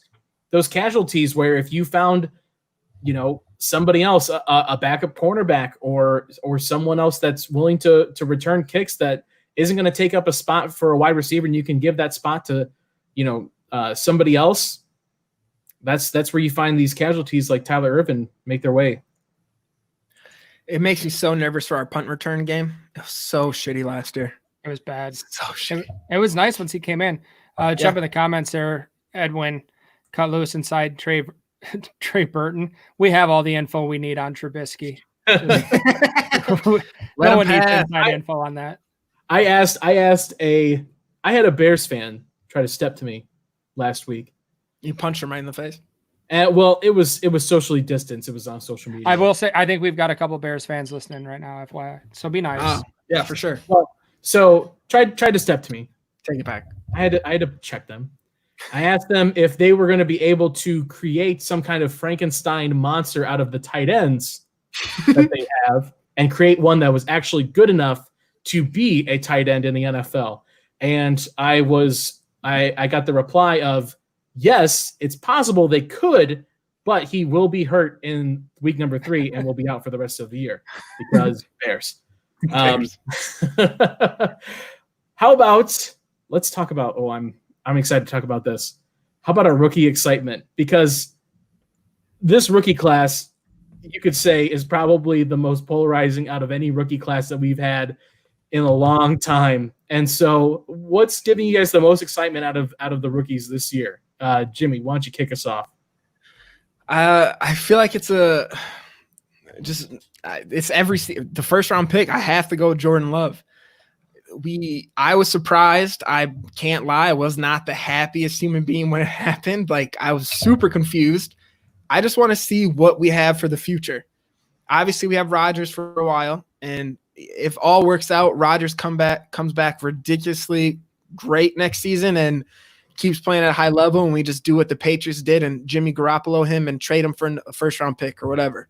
S4: casualties where if you found, somebody else, a backup cornerback or someone else that's willing to return kicks that isn't going to take up a spot for a wide receiver and you can give that spot to, somebody else, that's where you find these casualties like Tyler Ervin make their way.
S5: It makes me so nervous for our punt return game. It was so shitty last year.
S6: It was bad.
S5: So shitty.
S6: It was nice once he came in. Jump in the comments there, Edwin. Cut loose inside Trey Burton. We have all the info we need on Trubisky. No one needs inside info on that.
S4: I had a Bears fan try to step to me last week.
S5: You punched him right in the face?
S4: Well, it was socially distanced. It was on social media.
S6: I will say, I think we've got a couple Bears fans listening right now, FYI. So be nice.
S5: Yeah, for sure.
S4: Well, so tried to step to me.
S5: Take it back.
S4: I had to check them. I asked them if they were going to be able to create some kind of Frankenstein monster out of the tight ends that they have and create one that was actually good enough to be a tight end in the NFL. And I got the reply of, yes, it's possible they could, but he will be hurt in week number 3 and will be out for the rest of the year because Bears. How about let's talk about? Oh, I'm excited to talk about this. How about our rookie excitement? Because this rookie class, you could say, is probably the most polarizing out of any rookie class that we've had in a long time. And so, what's giving you guys the most excitement out of the rookies this year? Jimmy, why don't you kick us off?
S5: I feel like it's the first round pick. I have to go Jordan Love. I was surprised. I can't lie. I was not the happiest human being when it happened. Like, I was super confused. I just want to see what we have for the future. Obviously, we have Rodgers for a while, and if all works out, Rodgers comes back ridiculously great next season and keeps playing at a high level, and we just do what the Patriots did and Jimmy Garoppolo him and trade him for a first-round pick or whatever.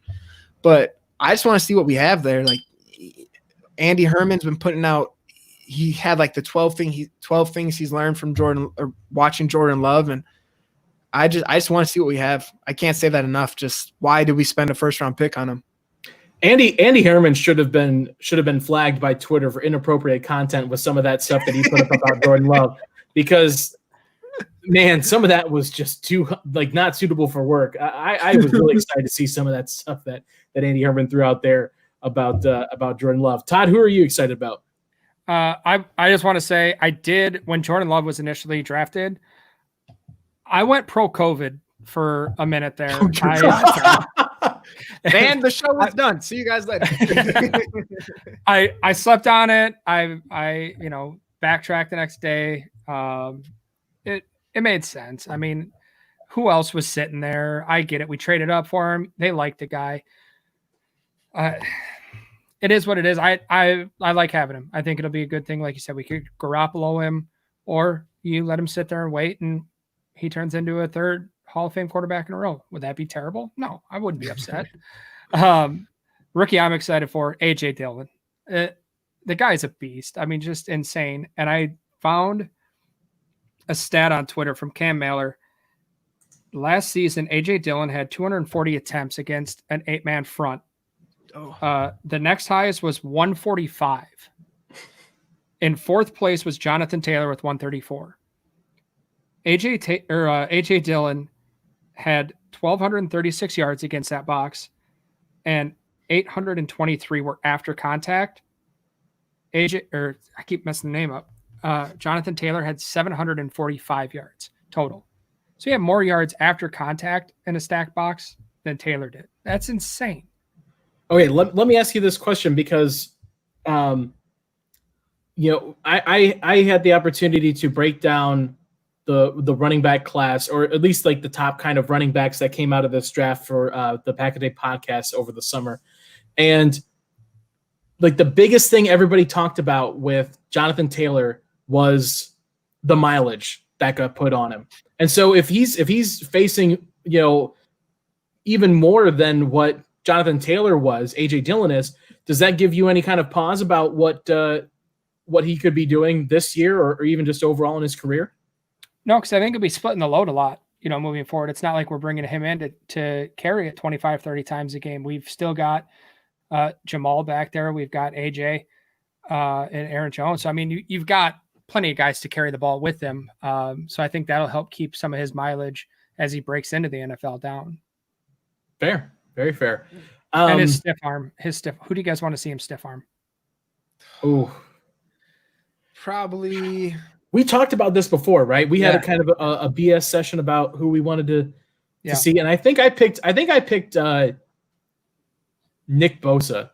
S5: But I just want to see what we have there. Like, Andy Herman's been putting out – he had like the 12 things he's learned from Jordan or watching Jordan Love, and I just want to see what we have. I can't say that enough. Just why did we spend a first-round pick on him?
S4: Andy Herman should have been flagged by Twitter for inappropriate content with some of that stuff that he put up about Jordan Love, because man, some of that was just too not suitable for work. I was really excited to see some of that stuff that Andy Herman threw out there about Jordan Love. Todd, who are you excited about?
S6: I just want to say I did when Jordan Love was initially drafted. I went pro COVID for a minute there.
S5: And the show is done. See you guys later.
S6: I slept on it. I backtracked the next day. It made sense. I mean, who else was sitting there? I get it. We traded up for him. They liked the guy. It is what it is. I like having him. I think it'll be a good thing. Like you said, we could Garoppolo him, or you let him sit there and wait, and he turns into a third Hall of Fame quarterback in a row. Would that be terrible? No, I wouldn't be upset. Rookie I'm excited for, A.J. Dillon. The guy's a beast. I mean, just insane. And I found a stat on Twitter from Cam Mailer. Last season, A.J. Dillon had 240 attempts against an 8-man front. The next highest was 145. In fourth place was Jonathan Taylor with 134. A.J. Dillon had 1,236 yards against that box, and 823 were after contact. I keep messing the name up. Jonathan Taylor had 745 yards total. So he had more yards after contact in a stack box than Taylor did. That's insane.
S4: Okay, let me ask you this question, because I had the opportunity to break down the running back class, or at least like the top kind of running backs that came out of this draft for the Pack a Day podcast over the summer. And like the biggest thing everybody talked about with Jonathan Taylor was the mileage that got put on him. And so if he's facing, even more than what Jonathan Taylor was, A.J. Dillon is, does that give you any kind of pause about what he could be doing this year, or even just overall in his career?
S6: No, because I think he'll be splitting the load a lot, moving forward. It's not like we're bringing him in to carry it 25, 30 times a game. We've still got Jamal back there. We've got AJ and Aaron Jones. So, I mean, you've got plenty of guys to carry the ball with him. So I think that'll help keep some of his mileage as he breaks into the NFL down.
S4: Fair. Very fair.
S6: And his stiff arm. Who do you guys want to see him stiff arm?
S4: Oh,
S5: probably.
S4: We talked about this before, right? We had a kind of a BS session about who we wanted to see, and I think I picked Nick Bosa.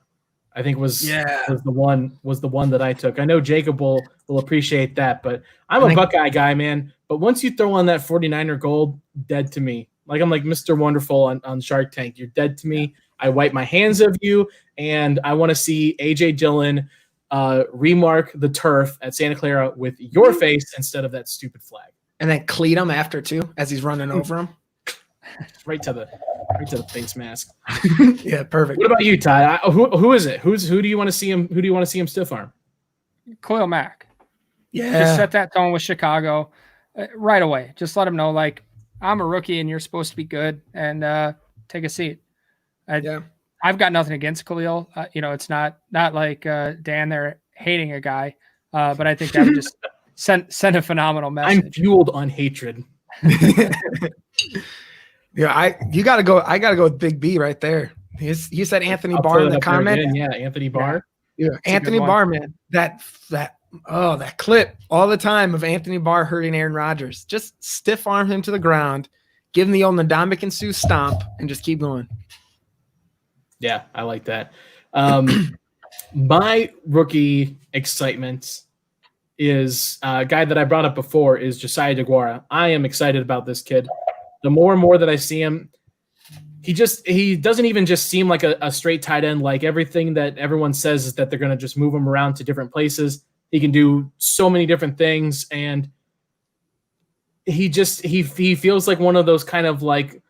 S4: I think was the one that I took. I know Jacob will appreciate that, but I'm a Buckeye guy, man. But once you throw on that 49er gold, dead to me. Like I'm like Mr. Wonderful on Shark Tank. You're dead to me. I wipe my hands of you, and I want to see A.J. Dillon remark the turf at Santa Clara with your face instead of that stupid flag.
S5: And then cleat him after too, as he's running over him.
S4: right to the face mask.
S5: Yeah, perfect.
S4: What about you, Todd? Who is it? Who do you want to see him? Who do you want to see him stiff arm?
S6: Khalil Mack.
S5: Yeah,
S6: just set that tone with Chicago right away. Just let him know, like, I'm a rookie and you're supposed to be good, and take a seat. I I've got nothing against Khalil. It's not like Dan there hating a guy, but I think that would just send a phenomenal message.
S4: I'm fueled on hatred.
S5: Yeah, I gotta go with Big B right there. You said Anthony Barr in the comment.
S4: Yeah, Anthony Barr.
S5: Yeah, Anthony Barr, man. That clip all the time of Anthony Barr hurting Aaron Rodgers. Just stiff arm him to the ground, give him the old Ndamukong Suh stomp, and just keep going.
S4: Yeah, I like that. My rookie excitement is a guy that I brought up before is Josiah DeGuara. I am excited about this kid. The more and more that I see him, he doesn't even just seem like a straight tight end. Like everything that everyone says is that they're going to just move him around to different places. He can do so many different things, and he feels like one of those kind of like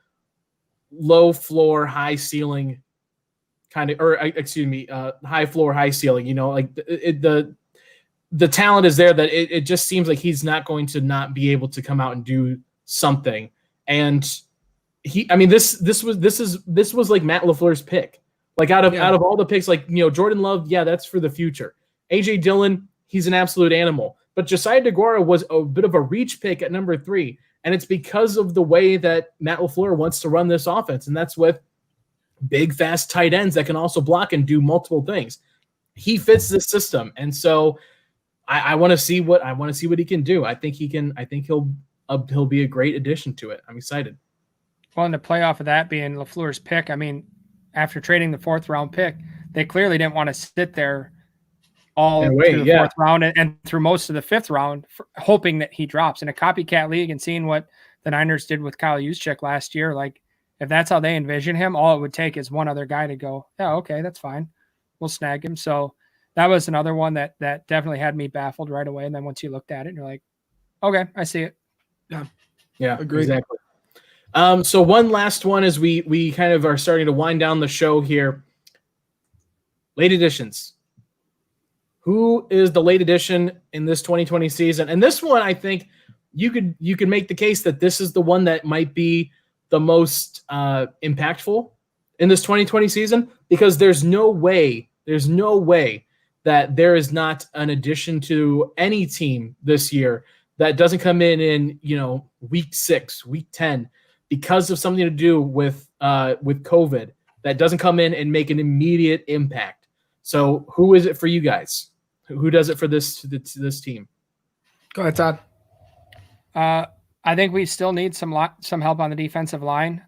S4: low floor, high ceiling kind of, or excuse me, high floor, high ceiling. Like the talent is there that it just seems like he's not going to not be able to come out and do something. And this was like Matt LaFleur's pick. Like out of all the picks, like, Jordan Love, yeah, that's for the future. AJ Dillon, he's an absolute animal. But Josiah DeGuara was a bit of a reach pick at number 3. And it's because of the way that Matt LaFleur wants to run this offense. And that's with big, fast tight ends that can also block and do multiple things. He fits this system. And so I want to see what he can do. I think he'll be a great addition to it. I'm excited.
S6: Well, and to play off of that being LaFleur's pick, after trading the 4th round pick, they clearly didn't want to sit there all through the 4th round and through most of the 5th round, hoping that he drops in a copycat league and seeing what the Niners did with Kyle Juszczyk last year. Like, if that's how they envision him, all it would take is one other guy to go, yeah, okay, that's fine. We'll snag him. So that was another one that definitely had me baffled right away. And then once you looked at it, you're like, okay, I see it.
S4: Yeah,
S5: agreed.
S4: Exactly. So one last one as we kind of are starting to wind down the show here. Late additions. Who is the late addition in this 2020 season? And this one, I think you could make the case that this is the one that might be the most impactful in this 2020 season, because there's no way that there is not an addition to any team this year that doesn't come in week 6, week 10, because of something to do with COVID, that doesn't come in and make an immediate impact. So who is it for you guys? Who does it for this team?
S5: Go ahead, Todd.
S6: I think we still need some help on the defensive line.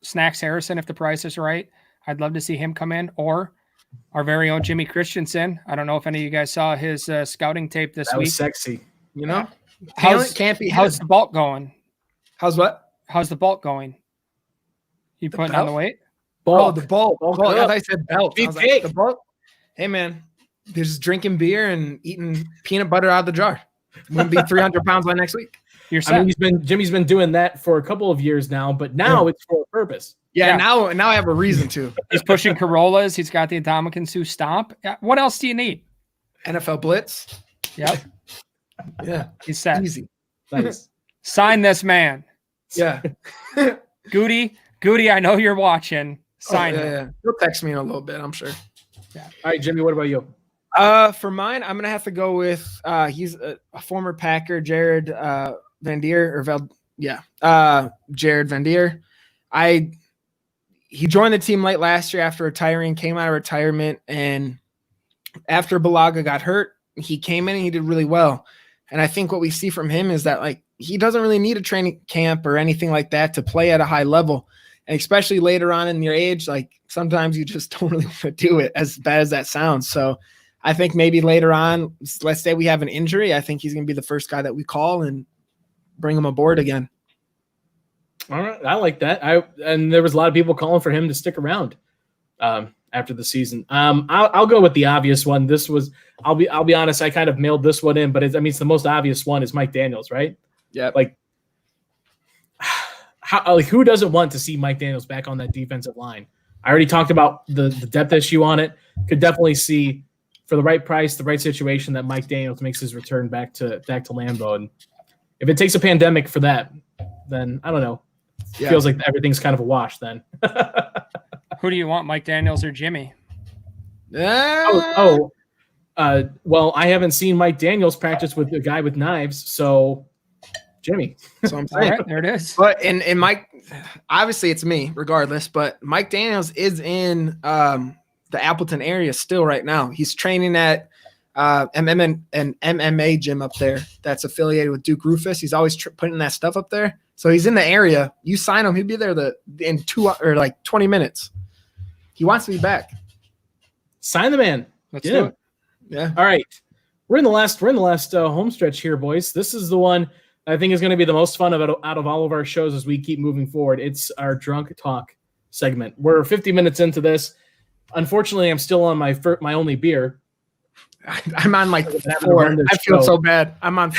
S6: Snacks Harrison, if the price is right, I'd love to see him come in, or our very own Jimmy Christensen. I don't know if any of you guys saw his scouting tape this week.
S4: That was sexy.
S5: How's
S6: the bulk going?
S5: How's what?
S6: How's the bulk going? You putting on the weight?
S5: Oh, the bulk. I thought I said belt. I was
S4: Big.
S5: like, the bulk. Hey, man, just drinking beer and eating peanut butter out of the jar. Wouldn't be 300 pounds by next week.
S6: You're set.
S4: Jimmy's been doing that for a couple of years now, but now it's for a purpose.
S5: Yeah, now I have a reason to.
S6: He's pushing Corollas. He's got the Ndamukong Suh stomp. What else do you need?
S5: NFL blitz.
S6: Yep.
S5: Yeah.
S6: He's set.
S5: Easy.
S4: Nice.
S6: Sign this man.
S5: Yeah.
S6: Goody, I know you're watching. Sign him.
S5: Yeah. He'll text me in a little bit, I'm sure.
S4: Yeah. All right, Jimmy, what about you?
S5: For mine, I'm gonna have to go with he's a former Packer, Jared Van Deer Jared Van Deer. He joined the team late last year after retiring, came out of retirement, and after Balaga got hurt, he came in and he did really well. And I think what we see from him is that, like, he doesn't really need a training camp or anything like that to play at a high level. And especially later on in your age, like, sometimes you just don't really want to do it, as bad as that sounds. So I think maybe later on, let's say we have an injury, I think he's going to be the first guy that we call and bring him aboard again.
S4: All right, I like that. And there was a lot of people calling for him to stick around after the season. I'll go with the obvious one. This was, I'll be honest, I kind of mailed this one in, but it's the most obvious one is Mike Daniels, right?
S5: Yeah.
S4: Like, who doesn't want to see Mike Daniels back on that defensive line? I already talked about the depth issue on it. Could definitely see, for the right price, the right situation, that Mike Daniels makes his return back to Lambeau. And if it takes a pandemic for that, then I don't know. Feels like everything's kind of a wash then.
S6: Who do you want, Mike Daniels or Jimmy?
S4: Well, I haven't seen Mike Daniels practice with a guy with knives, so Jimmy.
S5: So I'm
S6: All
S5: saying.
S6: right, there it is.
S5: But and Mike, obviously it's me, regardless. But Mike Daniels is in the Appleton area still right now. He's training at an MMA gym up there that's affiliated with Duke Rufus. He's always putting that stuff up there. So he's in the area. You sign him, he'll be there in 20 minutes. He wants to be back.
S4: Sign the man.
S6: Let's do it.
S5: Yeah.
S4: All right. We're in the last home stretch here, boys. This is the one I think is going to be the most fun out of all of our shows as we keep moving forward. It's our drunk talk segment. We're 50 minutes into this. Unfortunately, I'm still on my only beer.
S5: I'm on like 4. I feel so bad. I'm on.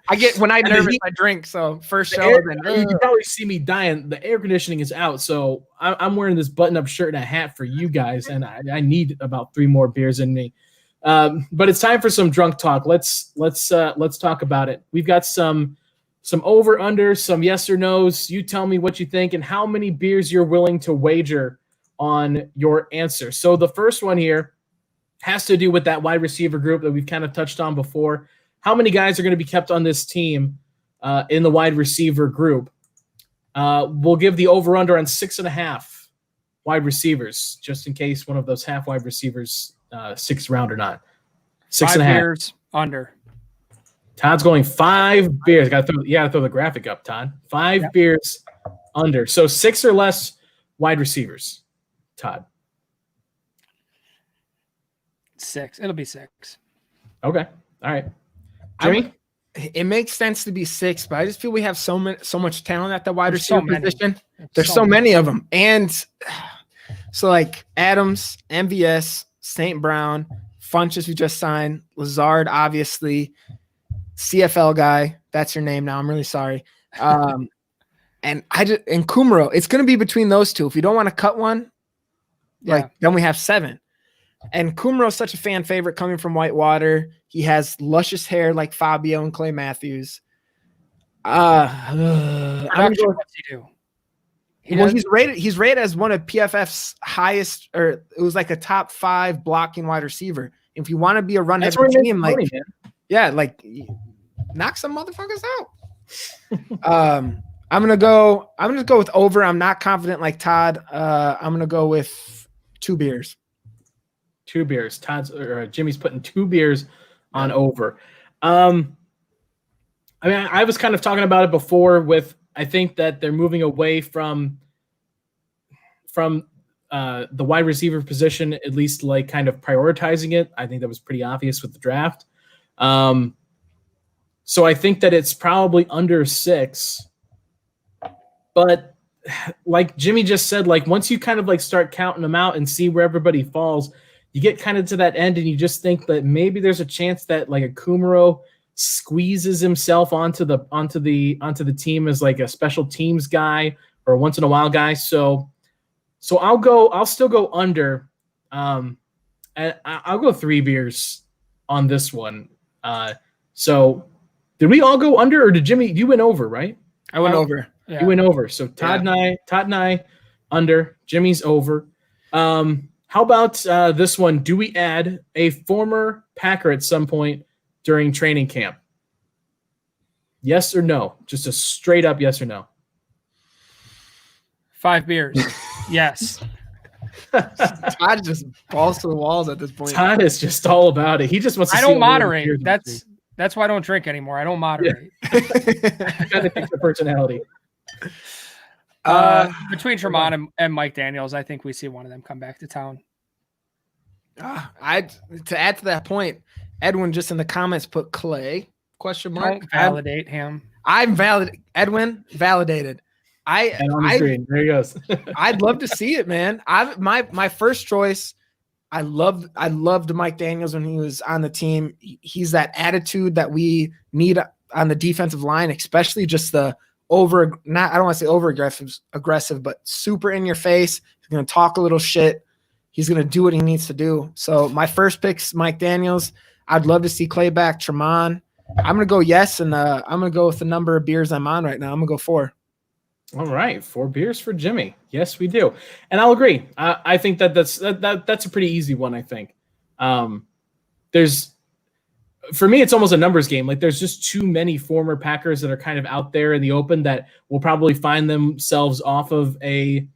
S5: I get when I'm nervous, I drink. So first show,
S4: you can probably see me dying. The air conditioning is out, so I'm wearing this button-up shirt and a hat for you guys, and I need about 3 more beers in me. But it's time for some drunk talk. Let's talk about it. We've got some over under, some yes or no's. You tell me what you think and how many beers you're willing to wager on your answer. So the first one here has to do with that wide receiver group that we've kind of touched on before. How many guys are going to be kept on this team in the wide receiver group? We'll give the over under on 6.5 wide receivers, just in case one of those half wide receivers 6th round or not. 6.5
S6: beers under.
S4: Todd's going 5 beers. You gotta throw the graphic up, Todd. 5 beers under. So 6 or less wide receivers. Todd.
S6: 6. It'll be 6.
S4: Okay. All right. Jimmy?
S5: It makes sense to be 6, but I just feel we have so much talent at the wide receiver position. There's so many of them. And so like Adams, MVS, St. Brown, Funches, who just signed, Lazard, obviously, CFL guy. That's your name now. I'm really sorry. And Kumaro. It's going to be between those two. If you don't want to cut one, then we have 7. And Kumaro is such a fan favorite coming from Whitewater. He has luscious hair like Fabio and Clay Matthews. I'm gonna go.
S6: What's he do?
S5: He's rated as one of PFF's highest, or it was like a top 5 blocking wide receiver. If you want to be a run heavy team, knock some motherfuckers out. I'm gonna go with over. I'm not confident like Todd. I'm gonna go with 2 beers.
S4: 2 beers. Jimmy's putting 2 beers on over. I was kind of talking about it before with, I think that they're moving away from the wide receiver position, at least like kind of prioritizing it. I think that was pretty obvious with the draft. So I think that it's probably under 6. But like Jimmy just said, like once you kind of like start counting them out and see where everybody falls, you get kind of to that end and you just think that maybe there's a chance that like a Kumaro squeezes himself onto the team as like a special teams guy or a once in a while guy. So I'll still go under. And I'll go 3 beers on this one. So did we all go under, or did Jimmy, you went over, right?
S5: I went over.
S4: Yeah. You went over. So Todd and I under, Jimmy's over. How about this one? Do we add a former Packer at some point during training camp? Yes or no? Just a straight up yes or no.
S6: 5 beers. Yes.
S5: Todd just balls to the walls at this point.
S4: Todd is just all about it. He just wants to.
S6: I don't moderate. That's why I don't drink anymore. I don't moderate.
S4: Yeah. Got to pick the personality.
S6: Between Tremont and Mike Daniels, I think we see one of them come back to town.
S5: To add to that point, Edwin just in the comments put Clay ?
S6: Don't validate him.
S5: I'm valid. Edwin validated.
S4: There he goes.
S5: I'd love to see it, man. My first choice. I loved Mike Daniels when he was on the team. He's that attitude that we need on the defensive line, especially just the I don't want to say over aggressive, but super in your face. He's going to talk a little shit. He's going to do what he needs to do. So my first pick's Mike Daniels. I'd love to see Clay back, Tremont. I'm going to go yes, and I'm going to go with the number of beers I'm on right now. I'm going to go 4.
S4: All right, 4 beers for Jimmy. Yes, we do, and I'll agree. I think that's a pretty easy one. I think for me, it's almost a numbers game. Like there's just too many former Packers that are kind of out there in the open that will probably find themselves off of a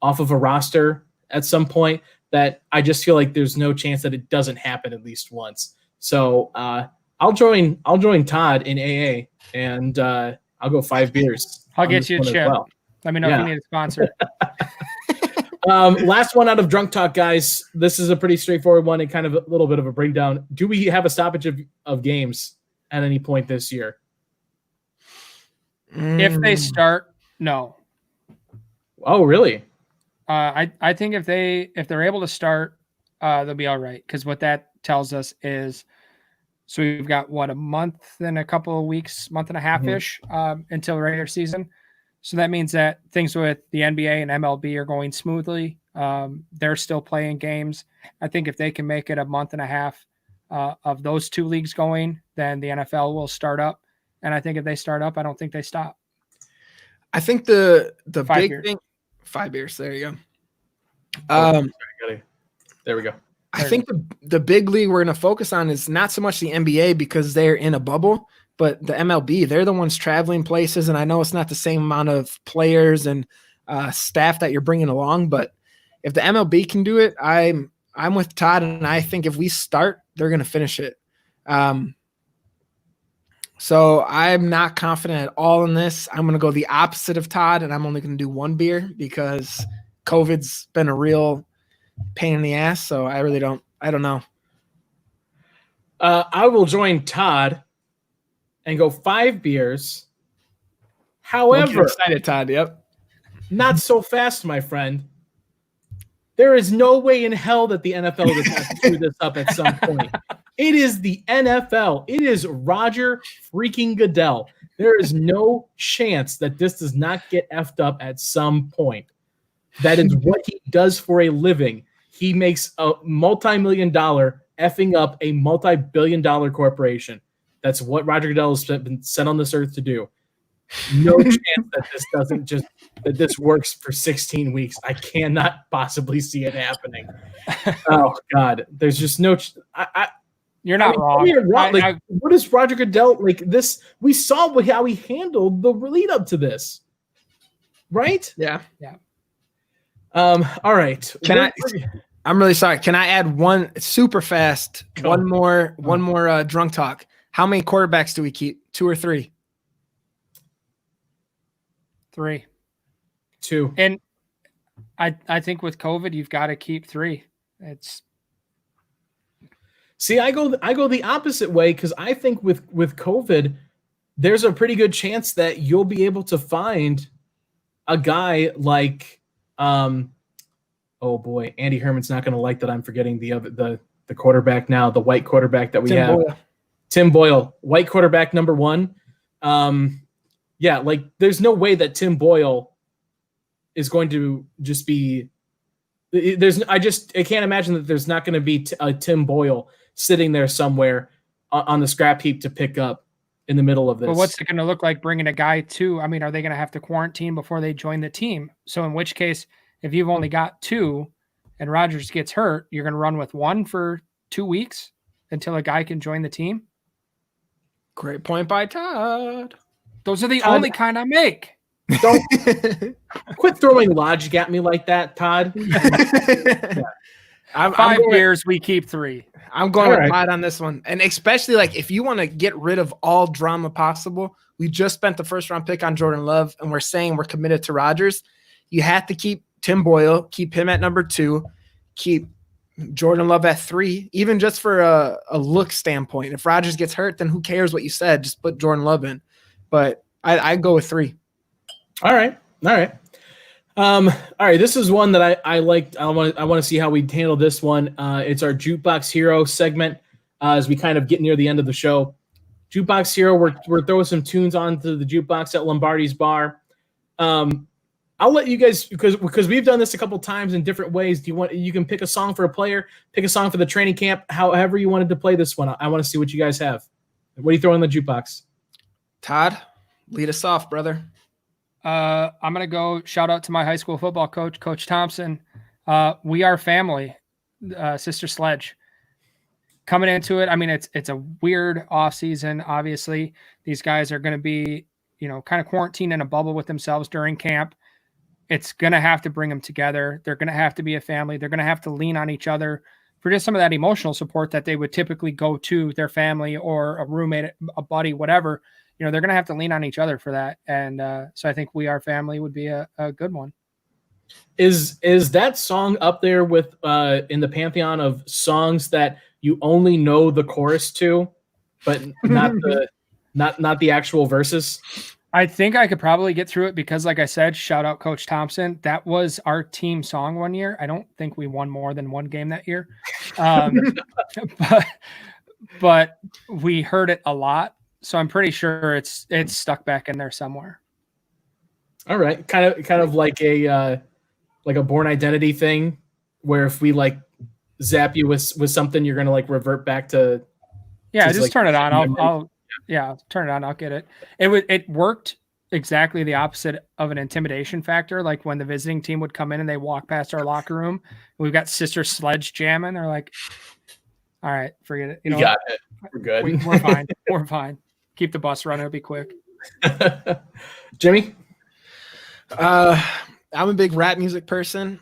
S4: roster at some point. That I just feel like there's no chance that it doesn't happen at least once. So I'll join Todd in AA, and I'll go 5 beers.
S6: I'll get you a chip.
S4: Well.
S6: Let me know if you need a sponsor.
S4: Last one out of Drunk Talk, guys. This is a pretty straightforward one and kind of a little bit of a breakdown. Do we have a stoppage of games at any point this year?
S6: If they start, no.
S4: Oh, really?
S6: I think if they're able to start, they'll be all right. Because what that tells us is, so we've got a month and a couple of weeks, month and a half ish until the regular season. So that means that things with the NBA and MLB are going smoothly. They're still playing games. I think if they can make it a month and a half of those 2 leagues going, then the NFL will start up. And I think if they start up, I don't think they stop.
S5: I think the
S6: 5
S5: big
S6: beers.
S5: thing, 5 beers. There you go.
S4: There we go.
S5: I think the big league we're going to focus on is not so much the NBA because they're in a bubble, but the MLB. They're the ones traveling places, and I know it's not the same amount of players and staff that you're bringing along, but if the MLB can do it, I'm with Todd, and I think if we start, they're going to finish it. So I'm not confident at all in this. I'm going to go the opposite of Todd, and I'm only going to do 1 beer because COVID's been a real pain in the ass. So I don't know.
S4: I will join Todd and go 5 beers. However,
S5: excited, Todd. Yep.
S4: Not so fast, my friend. There is no way in hell that the NFL would have to screw this up at some point. It is the NFL. It is Roger freaking Goodell. There is no chance that this does not get effed up at some point. That is what he does for a living. He makes a multi-million-dollar effing up a multi-billion-dollar corporation. That's what Roger Goodell has been sent on this earth to do. No chance that this works for 16 weeks. I cannot possibly see it happening. Oh God, there's just no.
S6: You're not wrong.
S4: What is Roger Goodell like? This we saw how he handled the lead up to this, right?
S5: Yeah.
S4: All right.
S5: I'm really sorry. Can I add one super fast? One more drunk talk. How many quarterbacks do we keep? 2 or 3?
S6: 3.
S4: 2.
S6: And I think with COVID, you've got to keep 3.
S4: I go the opposite way because I think with COVID, there's a pretty good chance that you'll be able to find a guy like oh boy, Andy Herman's not going to like that I'm forgetting the quarterback now, the white quarterback that we have. Tim Boyle, white quarterback number 1. Yeah, like there's no way that Tim Boyle is going to just be I can't imagine that there's not going to be a Tim Boyle sitting there somewhere on the scrap heap to pick up in the middle of this.
S6: But what's it going to look like bringing a guy to? I mean, are they going to have to quarantine before they join the team? So in which case, if you've only got 2 and Rodgers gets hurt, you're going to run with 1 for 2 weeks until a guy can join the team?
S5: Great point by Todd.
S6: Those are the only kind I make.
S4: Don't quit throwing logic at me like that, Todd.
S6: Yeah. 5 beers, we keep 3.
S5: I'm going with Todd on this one. And especially like if you want to get rid of all drama possible, we just spent the first round pick on Jordan Love and we're saying we're committed to Rodgers. You have to keep Tim Boyle, keep him at number 2, keep Jordan Love at 3, even just for a look standpoint. If Rodgers gets hurt, then who cares what you said? Just put Jordan Love in. But I go with 3.
S4: All right. This is one that I liked. I want to see how we handle this one. It's our Jukebox Hero segment as we kind of get near the end of the show. Jukebox Hero, we're throwing some tunes onto the jukebox at Lombardi's Bar. I'll let you guys because we've done this a couple times in different ways. You can pick a song for a player, pick a song for the training camp, however you wanted to play this one. I want to see what you guys have. What do you throw in the jukebox?
S5: Todd, lead us off, brother.
S6: I'm going to go shout out to my high school football coach, Coach Thompson. We are family, Sister Sledge. Coming into it, I mean, it's a weird off season. Obviously, these guys are going to be, kind of quarantined in a bubble with themselves during camp. It's going to have to bring them together. They're going to have to be a family. They're going to have to lean on each other for just some of that emotional support that they would typically go to their family or a roommate, a buddy, whatever. They're going to have to lean on each other for that. And so I think We Are Family would be a good one.
S4: Is that song up there with in the pantheon of songs that you only know the chorus to, but not the actual verses?
S6: I think I could probably get through it because, like I said, shout out Coach Thompson. That was our team song one year. I don't think we won more than one game that year, but we heard it a lot, so I'm pretty sure it's stuck back in there somewhere.
S4: All right, kind of like a Born Identity thing, where if we like zap you with something, you're gonna like revert back to.
S6: Yeah, just
S4: like,
S6: turn it on. I'll turn it on. I'll get it. It worked exactly the opposite of an intimidation factor. Like when the visiting team would come in and they walk past our locker room, we've got Sister Sledge jamming. They're like, "All right, forget it.
S4: You got it. We're good.
S6: We're fine. We're fine. Keep the bus running. It'll be quick."
S4: Jimmy,
S5: I'm a big rap music person.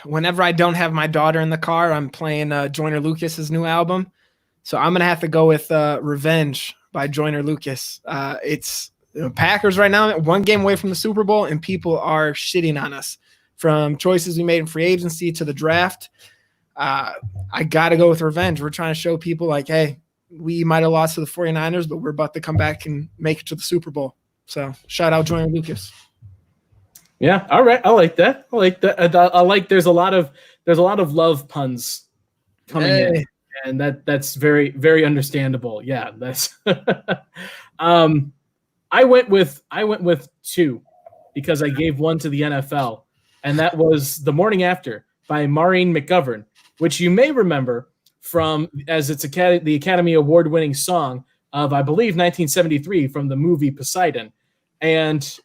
S5: Whenever I don't have my daughter in the car, I'm playing Joyner Lucas's new album. So I'm going to have to go with Revenge by Joyner Lucas. It's Packers right now, one game away from the Super Bowl, and people are shitting on us from choices we made in free agency to the draft. I got to go with Revenge. We're trying to show people like, hey, we might have lost to the 49ers, but we're about to come back and make it to the Super Bowl. So shout out Joyner Lucas.
S4: Yeah. All right. I like that. I like there's a lot of love puns coming in. And that's very, very understandable. Yeah, that's. I went with two because I gave one to the NFL, and that was The Morning After by Maureen McGovern, which you may remember from as it's the Academy Award-winning song of, I believe, 1973 from the movie Poseidon. And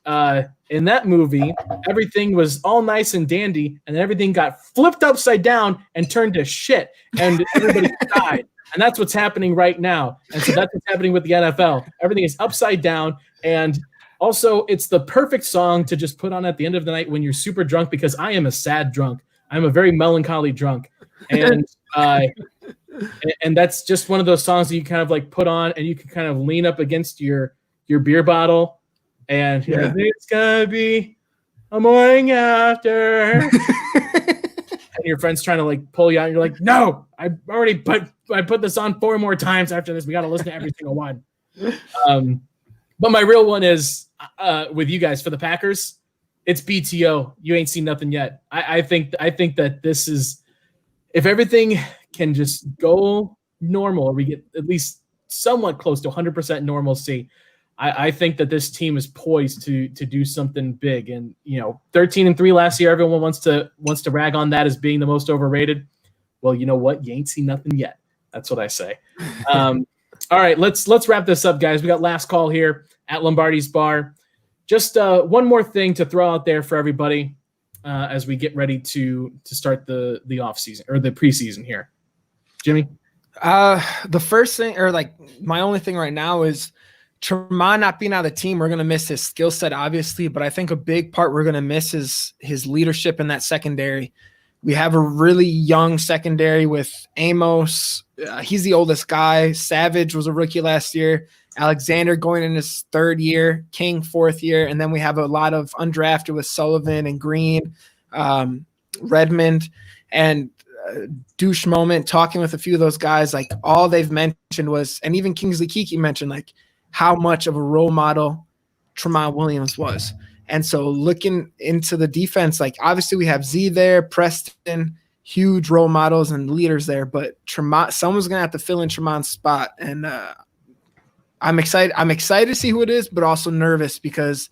S4: in that movie, everything was all nice and dandy, and then everything got flipped upside down and turned to shit, and everybody died. And that's what's happening right now. And so that's what's happening with the NFL. Everything is upside down, and also it's the perfect song to just put on at the end of the night when you're super drunk, because I am a sad drunk. I'm a very melancholy drunk, and and that's just one of those songs that you kind of like put on, and you can kind of lean up against your beer bottle. And you're like, it's gonna be a morning after. And your friend's trying to like pull you out. And you're like, no, I put this on 4 more times after this. We got to listen to every single one. But my real one is with you guys for the Packers. It's BTO. You ain't seen nothing yet. I think that this is, if everything can just go normal, or we get at least somewhat close to 100% normalcy. I think that this team is poised to do something big. And 13-3 last year, everyone wants to rag on that as being the most overrated. Well, you know what? You ain't seen nothing yet. That's what I say. All right, let's wrap this up, guys. We got last call here at Lombardi's Bar. Just one more thing to throw out there for everybody as we get ready to start the off season or the preseason here. Jimmy,
S5: the first thing, or like my only thing right now is, Tremont not being out of the team, we're going to miss his skill set, obviously, but I think a big part we're going to miss is his leadership in that secondary. We have a really young secondary with Amos. He's the oldest guy. Savage was a rookie last year. Alexander going in his 3rd year. King 4th year. And then we have a lot of undrafted with Sullivan and Green, Redmond, and douche moment talking with a few of those guys. Like all they've mentioned was, and even Kingsley Keke mentioned, like, how much of a role model Tremont Williams was. And so looking into the defense, like obviously we have Z there, Preston, huge role models and leaders there, but Tremont, someone's going to have to fill in Tremont's spot. And I'm excited. I'm excited to see who it is, but also nervous because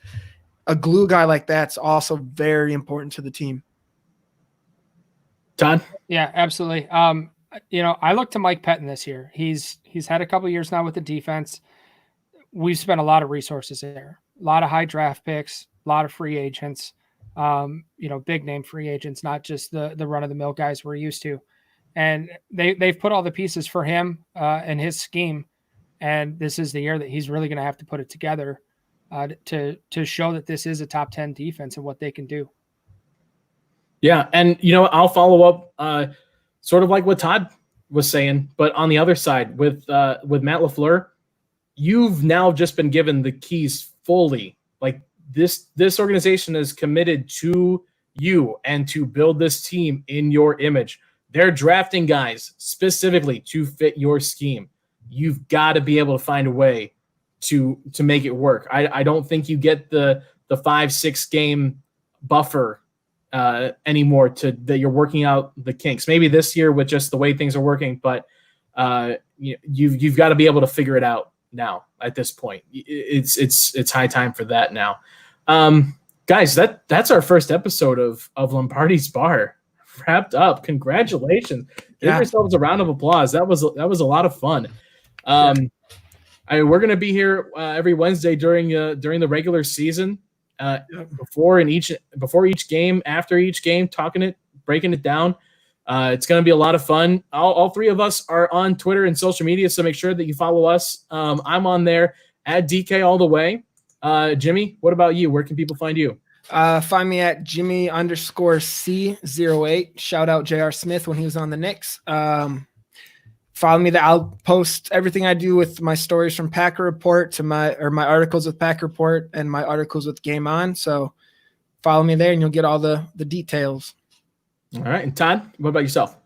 S5: a glue guy like that's also very important to the team.
S4: Todd?
S6: Yeah, absolutely. I look to Mike Pettin this year. He's had a couple years now with the defense. We've spent a lot of resources there, a lot of high draft picks, a lot of free agents, big name free agents, not just the run of the mill guys we're used to. And they've put all the pieces for him and his scheme. And this is the year that he's really going to have to put it together to show that this is a top 10 defense and what they can do.
S4: Yeah. And, I'll follow up sort of like what Todd was saying, but on the other side with Matt LaFleur, you've now just been given the keys fully. Like this organization is committed to you and to build this team in your image. They're drafting guys specifically to fit your scheme. You've got to be able to find a way to make it work. I don't think you get the 5-6 game buffer anymore that you're working out the kinks. Maybe this year with just the way things are working, but you've got to be able to figure it out now. At this point, it's high time for that now. Guys, that's our first episode of Lombardi's Bar wrapped up. Congratulations! Give yourselves a round of applause. That was a lot of fun. We're gonna be here every Wednesday during the regular season, before each game, after each game, breaking it down. It's gonna be a lot of fun. All three of us are on Twitter and social media, so make sure that you follow us. I'm on there at DK all the way. Jimmy, what about you? Where can people find you?
S5: Find me at Jimmy_C08. Shout out J.R. Smith when he was on the Knicks. Follow me there. I'll post everything I do with my stories from Packer Report to my articles with Packer Report and my articles with Game On. So follow me there and you'll get all the details.
S4: All right. And Todd, what about yourself?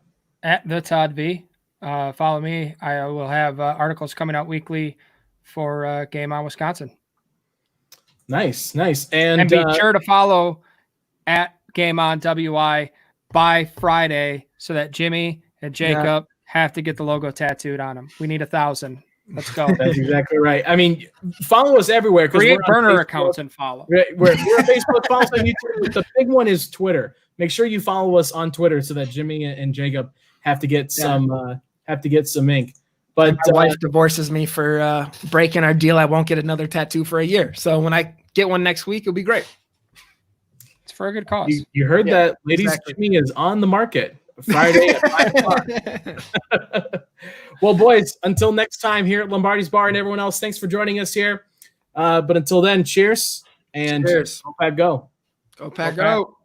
S6: At the Todd V. Follow me. I will have articles coming out weekly for Game On Wisconsin.
S4: Nice. And
S6: be sure to follow at Game On WI by Friday so that Jimmy and Jacob have to get the logo tattooed on them. We need 1,000. Let's go.
S4: That's exactly right. I mean, follow us everywhere.
S6: Create burner accounts and follow.
S4: We're on Facebook, follow us on YouTube. The big one is Twitter. Make sure you follow us on Twitter so that Jimmy and Jacob have to get some ink. But
S5: my wife divorces me for breaking our deal. I won't get another tattoo for a year. So when I get one next week, it'll be great.
S6: It's for a good cause.
S4: You heard that, ladies. Exactly. Jimmy is on the market Friday at 5:00. Well, boys, until next time here at Lombardi's Bar and everyone else, thanks for joining us here. But until then, cheers and
S5: cheers.
S4: Go Pack Go.
S5: Go Pack Go.